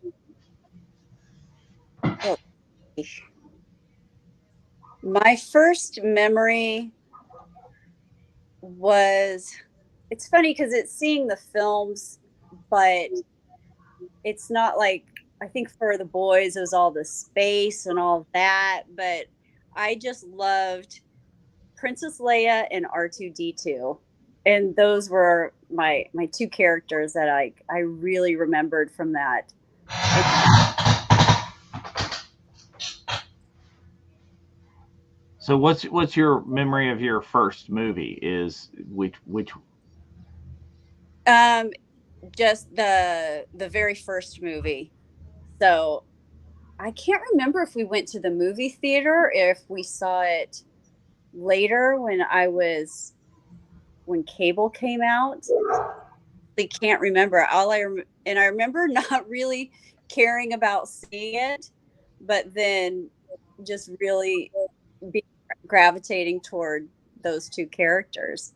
My first memory was, it's funny because it's seeing the films, but it's not like, I think for the boys, it was all the space and all that, but I just loved Princess Leia and R2-D2. And those were my two characters that I really remembered from that. So what's your memory of your first movie? Is which just the very first movie. So I can't remember if we went to the movie theater, if we saw it later when cable came out. I can't remember. And I remember not really caring about seeing it, but then just really be gravitating toward those two characters.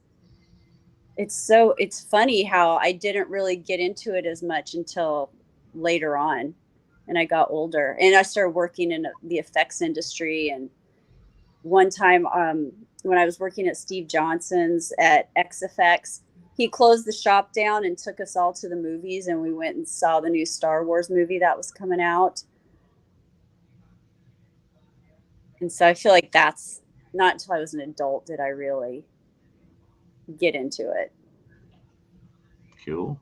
It's funny how I didn't really get into it as much until later on, and I got older and I started working in the effects industry. And one time, when I was working at Steve Johnson's at XFX, he closed the shop down and took us all to the movies, and we went and saw the new Star Wars movie that was coming out. And so I feel like that's not until I was an adult did I really get into it. Cool.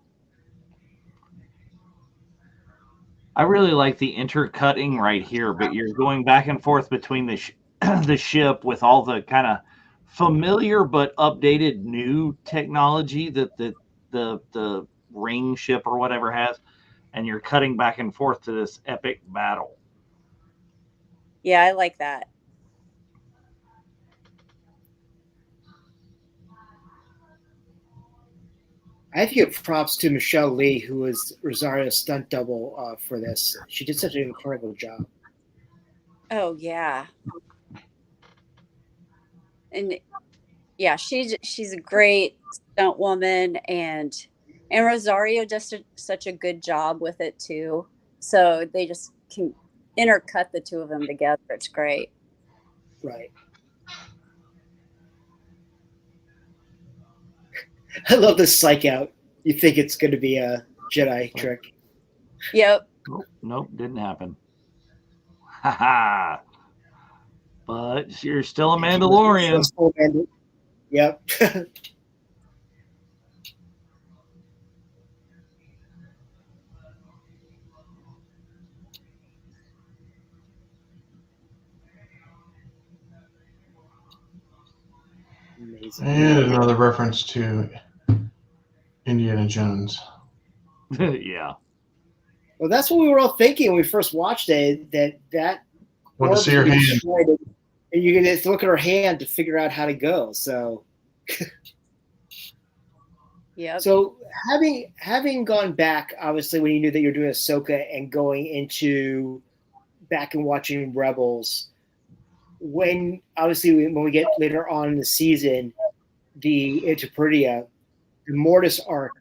I really like the intercutting right here, but you're going back and forth between the ship with all the kind of familiar but updated new technology that the ring ship or whatever has, and you're cutting back and forth to this epic battle. Yeah, I like that. I have to give props to Michelle Lee, who was Rosario's stunt double for this. She did such an incredible job. Oh yeah. And yeah, she's a great stunt woman, and Rosario does such a good job with it too. So they just can intercut the two of them together. It's great. Right. I love this psych out. You think it's going to be a Jedi trick. Yep. Nope, didn't happen. Ha ha. But you're still a Mandalorian. Yep. Amazing. And another reference to Indiana Jones. Yeah. Well, that's what we were all thinking when we first watched it. That Want to see her hand? And you can just look at her hand to figure out how to go. So. Yeah. So having gone back, obviously, when you knew that you're doing Ahsoka and going into back and watching Rebels, when we get later on in the season, the Interpretia, the Mortis arc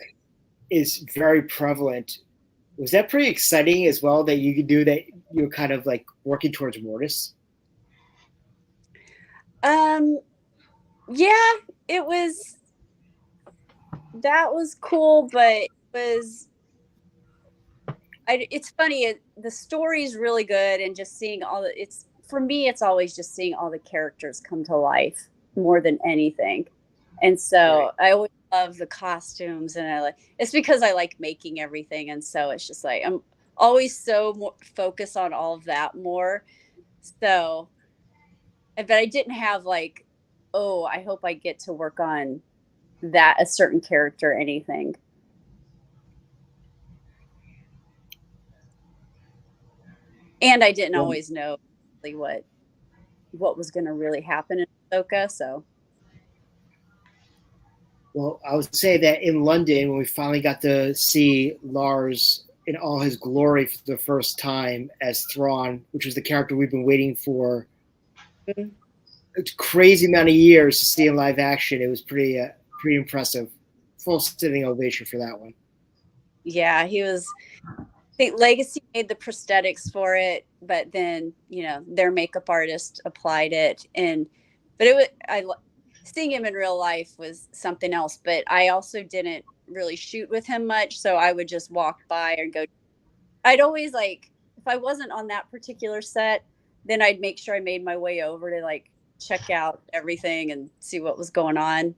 is very prevalent. Was that pretty exciting as well that you could do that? You're kind of like working towards Mortis. Yeah, it was. That was cool, but it's funny. The story's really good, and just seeing for me, it's always just seeing all the characters come to life more than anything. And so I always love the costumes, and it's because I like making everything. And so it's just like, I'm always so focused on all of that more. So, but I didn't have like, oh, I hope I get to work on a certain character or anything. And I didn't always know what was going to really happen in Ahsoka. So, well, I would say that in London, when we finally got to see Lars in all his glory for the first time as Thrawn, which was the character we've been waiting for a crazy amount of years to see in live action, it was pretty impressive. Full standing ovation for that one. Yeah, he was. I think Legacy made the prosthetics for it, but then their makeup artist applied it, seeing him in real life was something else. But I also didn't really shoot with him much, so I would just walk by and go. I'd always if I wasn't on that particular set, then I'd make sure I made my way over to check out everything and see what was going on.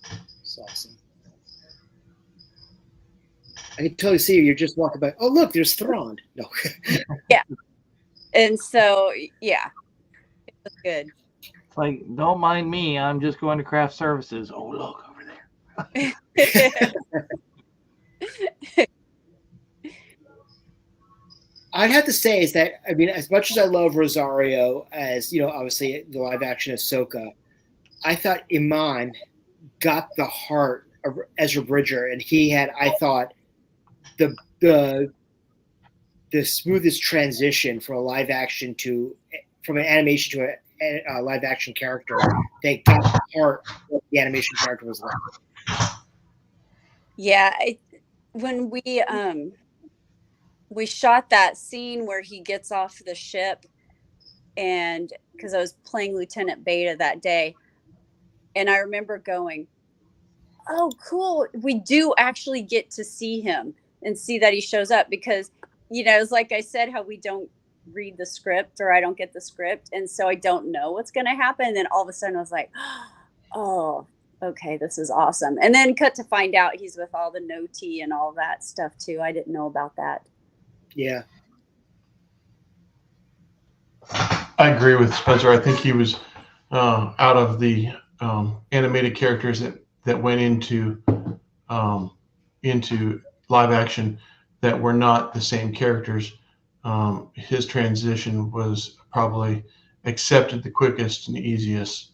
That's awesome. I can totally see you. You're just walking by. Oh, look, there's Thrawn. No. Yeah. And so, yeah, it was good. It's like, don't mind me. I'm just going to craft services. Oh, look over there. I'd have to say is that, I mean, as much as I love Rosario as, obviously the live action Ahsoka, I thought Iman got the heart of Ezra Bridger, and he had, I thought, the smoothest transition from a live action from an animation to a live action character. They got the heart of what the animation character was like. Yeah, when we shot that scene where he gets off the ship, and because I was playing Lieutenant Beta that day, and I remember going, oh, cool, we do actually get to see him and see that he shows up, because it's like I said, how we don't read the script, or I don't get the script, and so I don't know what's going to happen. And then all of a sudden I was like, oh, okay, this is awesome. And then cut to find out he's with all the Noti and all that stuff too. I didn't know about that. Yeah. I agree with Spencer. I think he was out of the animated characters that went into live action that were not the same characters. His transition was probably accepted the quickest and easiest.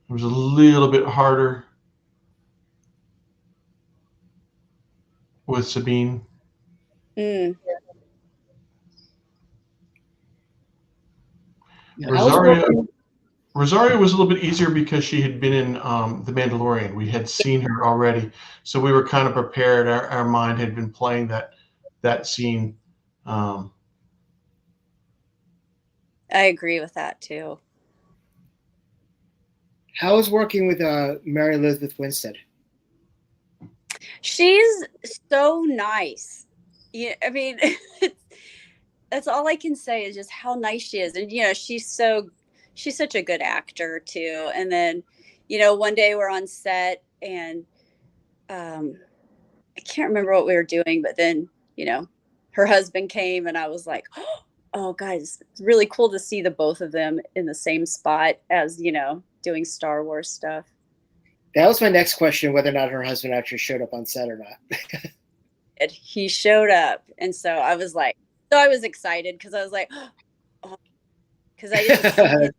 It was a little bit harder with Sabine. Rosario was a little bit easier because she had been in The Mandalorian. We had seen her already, so we were kind of prepared. Our mind had been playing that scene. I agree with that too. How is working with Mary Elizabeth Winstead? She's so nice. Yeah, I mean, that's all I can say is just how nice she is. And she's such a good actor too. And then one day we're on set, and I can't remember what we were doing, but then her husband came, and I was like, oh guys, it's really cool to see the both of them in the same spot as doing Star Wars stuff. That was my next question, whether or not her husband actually showed up on set or not. He showed up, and so I was excited, because I was like, because I didn't see his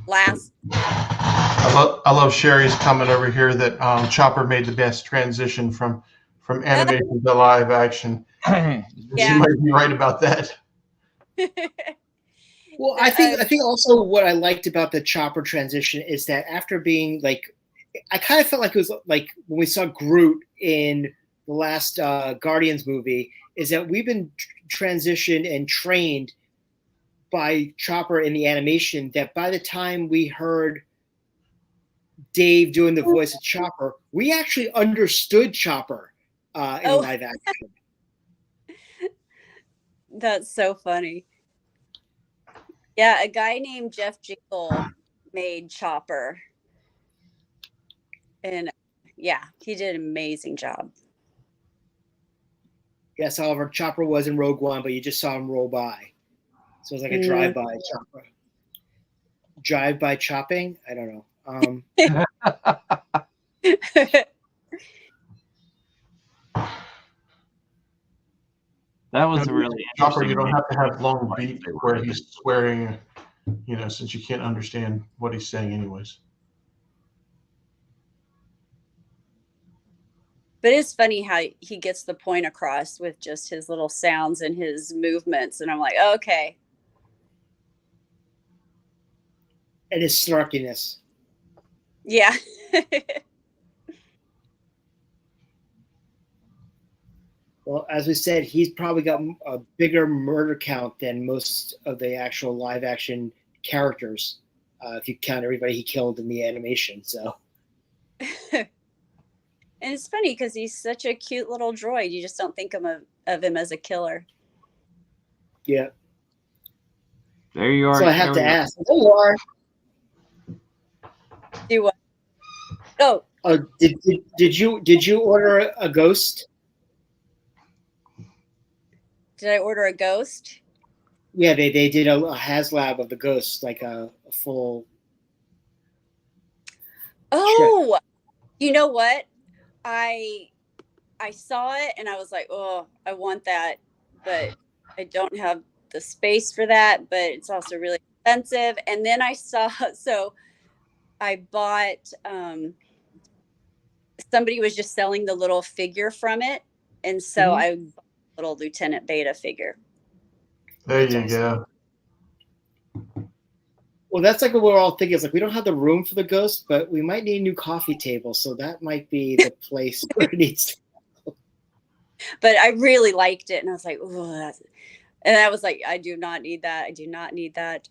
last. I love Sherry's comment over here that Chopper made the best transition from animation to live action. Yeah. She might be right about that. Well, I think also what I liked about the Chopper transition is that after being I kind of felt like it was like when we saw Groot in the last Guardians movie, is that we've been transitioned and trained by Chopper in the animation, that by the time we heard Dave doing the voice of Chopper, we actually understood Chopper in live action. That's so funny. Yeah, a guy named Jeff Jingle made Chopper. And yeah, he did an amazing job. Yes, however, Chopper was in Rogue One, but you just saw him roll by. So it was like a drive-by Chopper. Drive-by chopping? I don't know. That was a really interesting. Chopper, you don't have to have long beat where he's swearing, since you can't understand what he's saying anyways. But it's funny how he gets the point across with just his little sounds and his movements. And I'm like, okay. And his snarkiness. Yeah. Well, as we said, he's probably got a bigger murder count than most of the actual live action characters, if you count everybody he killed in the animation. So. And it's funny because he's such a cute little droid. You just don't think of him as a killer. Yeah. There you are. So I have to ask. There you are. Do what? Oh. Did you order a ghost? Did I order a ghost? Yeah, they did a HasLab of the ghost, like a full. Oh, trip. You know what? I saw it and I was like, oh, I want that. but I don't have the space for that, but it's also really expensive. And then I bought, somebody was just selling the little figure from it. And so I bought a little Lieutenant Beta figure. There you go. Well, that's like what we're all thinking. It's like we don't have the room for the ghost, but we might need a new coffee table. So that might be the place where it needs to go. But I really liked it. And I was like, oh, and I was like, I do not need that. I do not need that.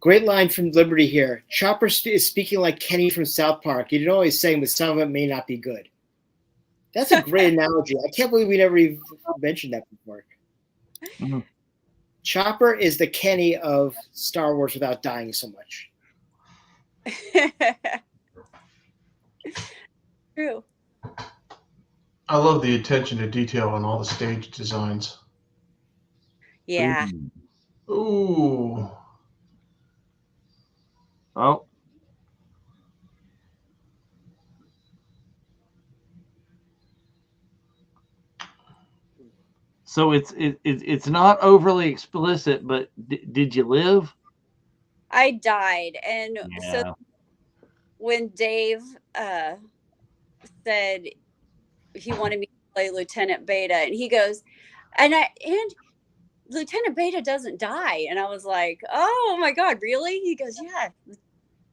Great line from Liberty here. Chopper is speaking like Kenny from South Park. You know what he's saying, but some of it may not be good. That's a great analogy. I can't believe we never even mentioned that before. Mm-hmm. Chopper is the Kenny of Star Wars without dying so much. True. I love the attention to detail on all the stage designs. Yeah. Ooh. Oh. So it's not overly explicit, but did you live? I died, and so when Dave said he wanted me to play Lieutenant Beta, and he goes, and Lieutenant Beta doesn't die, and I was like, oh my God, really? He goes, yeah,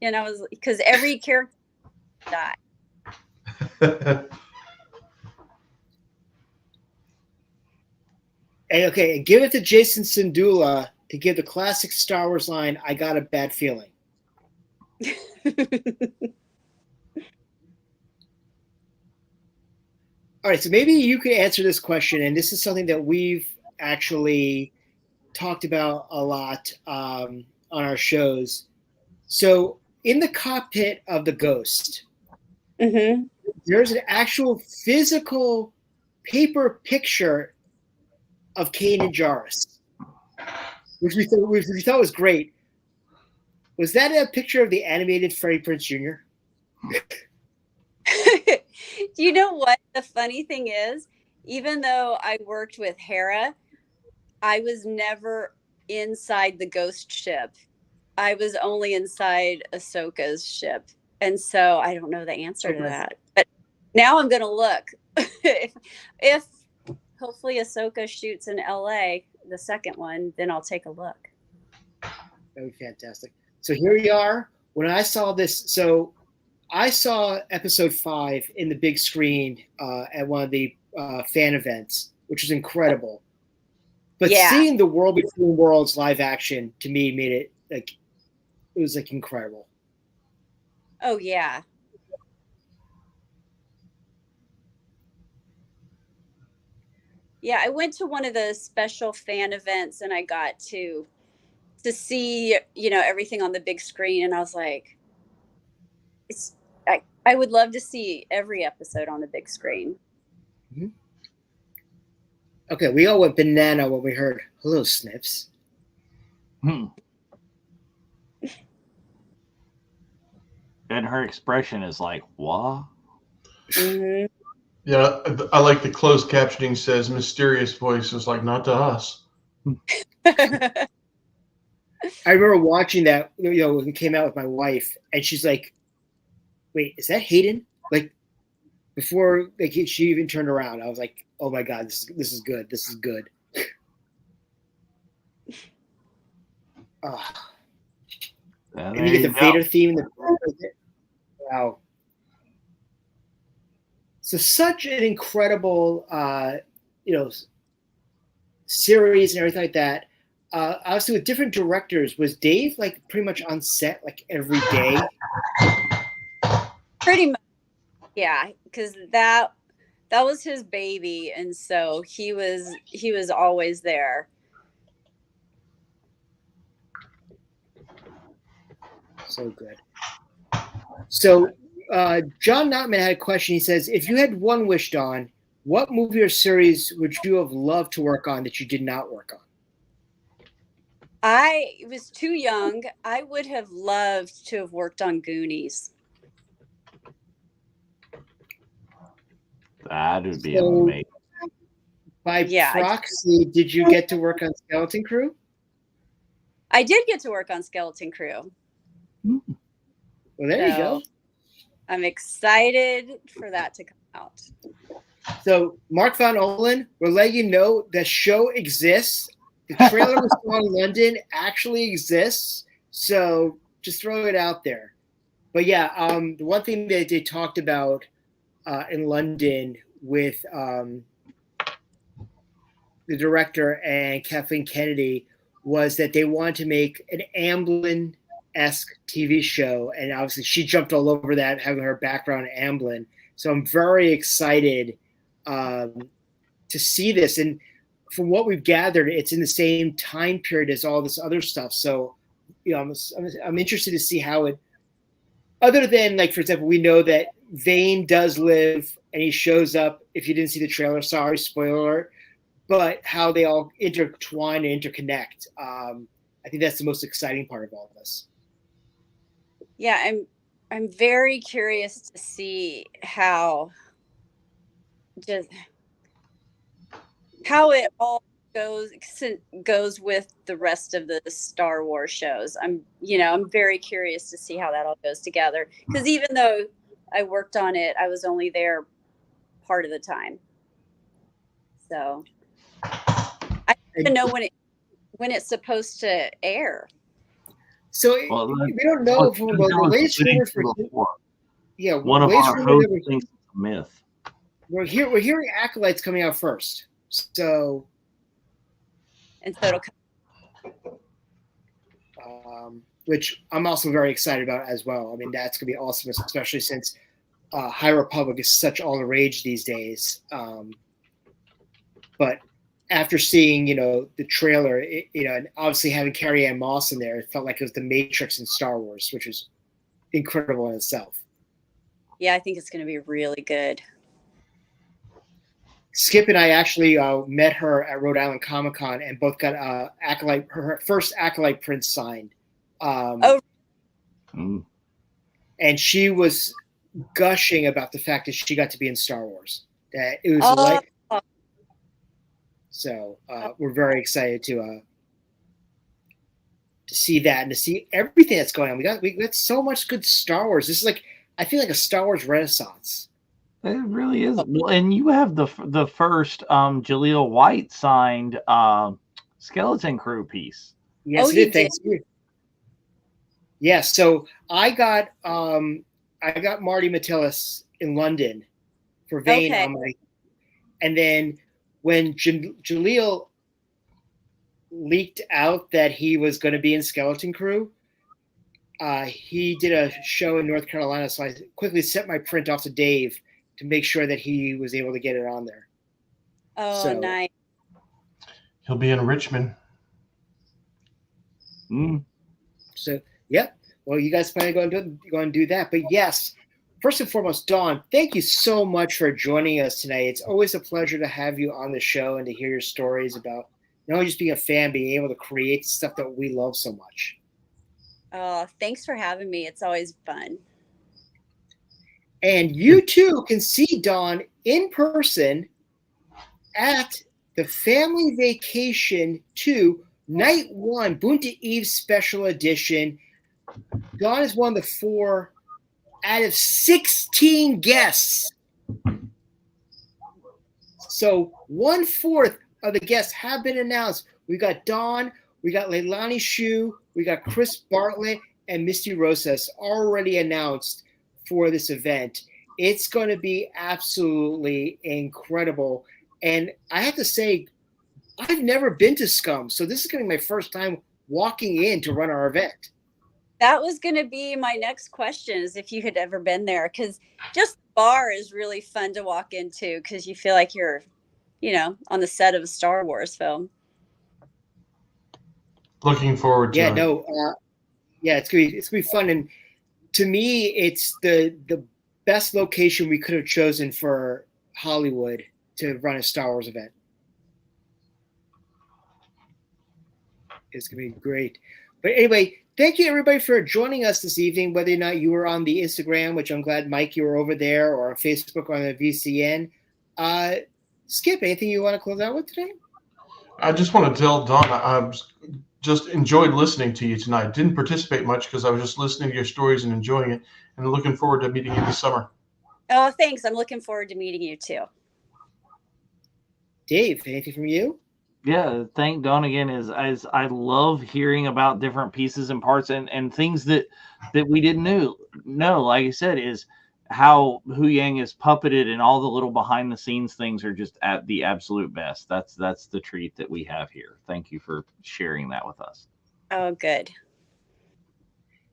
and I was, because every character died. Hey, okay, and give it to Jason Sindula to give the classic Star Wars line, I got a bad feeling. All right, so maybe you could answer this question, and this is something that we've actually talked about a lot on our shows. So in the cockpit of the Ghost, there's an actual physical paper picture of Kanan Jarrus, which we thought was great. Was that a picture of the animated Freddie Prinze Jr.? Do you know what the funny thing is? Even though I worked with Hera, I was never inside the Ghost ship. I was only inside Ahsoka's ship. And so I don't know the answer to that. But now I'm going to look. if hopefully Ahsoka shoots in LA, the second one, then I'll take a look. That would be fantastic. So here we are. When I saw this, so I saw episode 5 in the big screen at one of the fan events, which was incredible. But seeing the World Between Worlds live action to me made it like, it was like incredible. Oh yeah. Yeah, I went to one of the special fan events and I got to see, everything on the big screen. And I was like, I would love to see every episode on the big screen. Mm-hmm. Okay, we all went banana when we heard "Hello, Snips." And her expression is like, what? Mm-hmm. Yeah, I like the closed captioning says mysterious voices, like not to us. I remember watching that, when it came out with my wife, and she's like, "Wait, is that Hayden?" Like before, like she even turned around, I was like, "Oh my God, this is good. This is good." And you get the Vader theme in the wow. So such an incredible, series and everything like that. Obviously, with different directors, was Dave like pretty much on set like every day? Pretty much, yeah. Because that was his baby, and so he was always there. So good. So John Notman had a question. He says, if you had one wish, Dawn, what movie or series would you have loved to work on that you did not work on? I was too young. I would have loved to have worked on Goonies. That would be amazing. by proxy, did you get to work on Skeleton Crew? I did get to work on Skeleton Crew. Well, there you go. I'm excited for that to come out. So, Mark Van Olen, we'll let you know the show exists. The trailer we saw in London actually exists. So, just throw it out there. But yeah, the one thing that they talked about in London with the director and Kathleen Kennedy was that they wanted to make an Amblin-esque TV show, and obviously she jumped all over that, having her background in Amblin. So I'm very excited to see this, and from what we've gathered, it's in the same time period as all this other stuff. So, you know, I'm interested to see how it. Other than, like, for example, we know that Vane does live, and he shows up. If you didn't see the trailer, sorry, spoiler alert. But how they all intertwine and interconnect. I think that's the most exciting part of all of this. Yeah, I'm very curious to see how it all goes with the rest of the Star Wars shows. I'm very curious to see how that all goes together. Because even though I worked on it, I was only there part of the time. So I don't even know when it's supposed to air. So we don't know from the latest rumor for one of our hosts thinks it's a myth. We're hearing Acolytes coming out first. So it'll come. Which I'm also very excited about as well. I mean, that's gonna be awesome, especially since High Republic is such all the rage these days. But after seeing, the trailer, and obviously having Carrie-Anne Moss in there, it felt like it was the Matrix in Star Wars, which was incredible in itself. Yeah, I think it's going to be really good. Skip and I actually met her at Rhode Island Comic-Con and both got her first Acolyte print signed. And she was gushing about the fact that she got to be in Star Wars. That it was So we're very excited to see that and to see everything that's going on. We got so much good Star Wars. This is I feel like a Star Wars renaissance. It really is. And you have the first Jaleel White signed Skeleton Crew piece. Yes, he did. Thanks you. Yes, so I got Marty Metellus in London for Vane on my, and then when Jaleel leaked out that he was going to be in Skeleton Crew, he did a show in North Carolina, so I quickly sent my print off to Dave to make sure that he was able to get it on there. Oh, nice. He'll be in Richmond. So, yep. Well, you guys plan to go and do that. But yes, first and foremost, Dawn, thank you so much for joining us tonight. It's always a pleasure to have you on the show and to hear your stories about not only just being a fan, being able to create stuff that we love so much. Oh, thanks for having me. It's always fun. And you too can see Dawn in person at the Family Vacation 2 Night 1 Bunta Eve Special Edition. Dawn is one of the 4 out of 16 guests. So 1/4 of the guests have been announced. We got Dawn, we got Leilani Shu, we got Chris Bartlett, and Misty Rosas already announced for this event. It's going to be absolutely incredible. And I have to say, I've never been to Scum, so this is going to be my first time walking in to run our event. That was going to be my next question, is if you had ever been there, because just the bar is really fun to walk into because you feel like you're, on the set of a Star Wars film. Looking forward to it. It's gonna be fun, and to me, it's the best location we could have chosen for Hollywood to run a Star Wars event. It's gonna be great. But anyway, thank you everybody for joining us this evening, whether or not you were on the Instagram, which I'm glad, Mike, you were over there, or on Facebook or on the VCN. Skip, anything you want to close out with today? I just want to tell Dawn I just enjoyed listening to you tonight. Didn't participate much because I was just listening to your stories and enjoying it, and looking forward to meeting you this summer. Oh, thanks. I'm looking forward to meeting you too. Dave, anything from you? Yeah, thank Dawn again. As I love hearing about different pieces and parts and things that we didn't know. Like I said, is how Hu Yang is puppeted, and all the little behind the scenes things are just at the absolute best. That's the treat that we have here. Thank you for sharing that with us. Oh, good.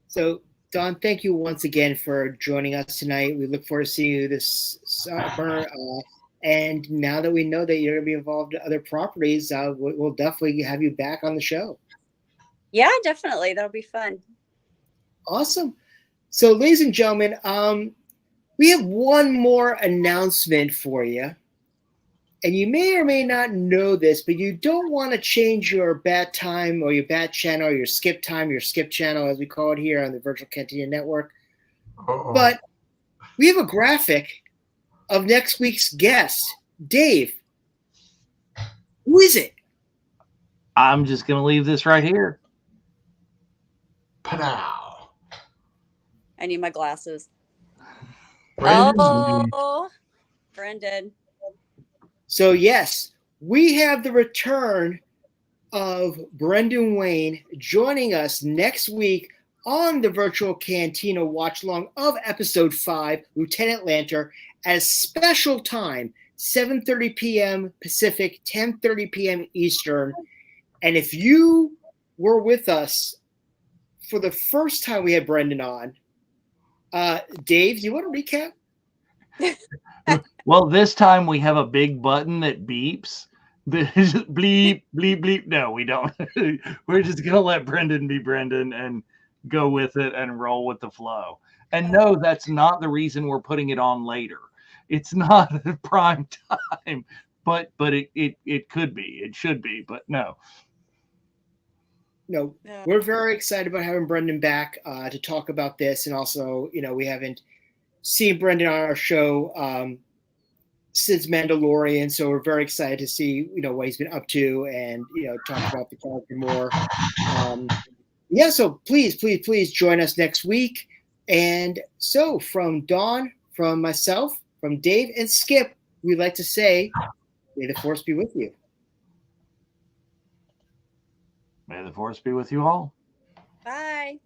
So, Dawn, thank you once again for joining us tonight. We look forward to seeing you this summer. And now that we know that you're going to be involved in other properties, we'll definitely have you back on the show. Yeah, definitely. That'll be fun. Awesome. So, ladies and gentlemen, we have one more announcement for you. And you may or may not know this, but you don't want to change your bat time or your bat channel, or your skip time, your skip channel, as we call it here on the Virtual Cantina Network. Uh-oh. But we have a graphic of next week's guest. Dave, who is it? I'm just going to leave this right here. Pow. I need my glasses. Brandon? Oh, Brendan. So, yes, we have the return of Brendan Wayne joining us next week on the Virtual Cantina Watch-Along of Episode 5, Lieutenant Lanter, at a special time, 7:30 p.m. Pacific, 10:30 p.m. Eastern. And if you were with us for the first time we had Brendan on, Dave, you want to recap? Well, this time we have a big button that beeps. Bleep, bleep, bleep. No, we don't. We're just going to let Brendan be Brendan and go with it and roll with the flow. And no, that's not the reason we're putting it on later. It's not prime time, but it could be. It should be, but no. No, we're very excited about having Brendan back to talk about this. And also, we haven't seen Brendan on our show since Mandalorian. So we're very excited to see, what he's been up to and, talk about the character more. Yeah, so please join us next week. And so from Dawn, from myself, from Dave and Skip, we'd like to say, may the Force be with you. May the Force be with you all. Bye.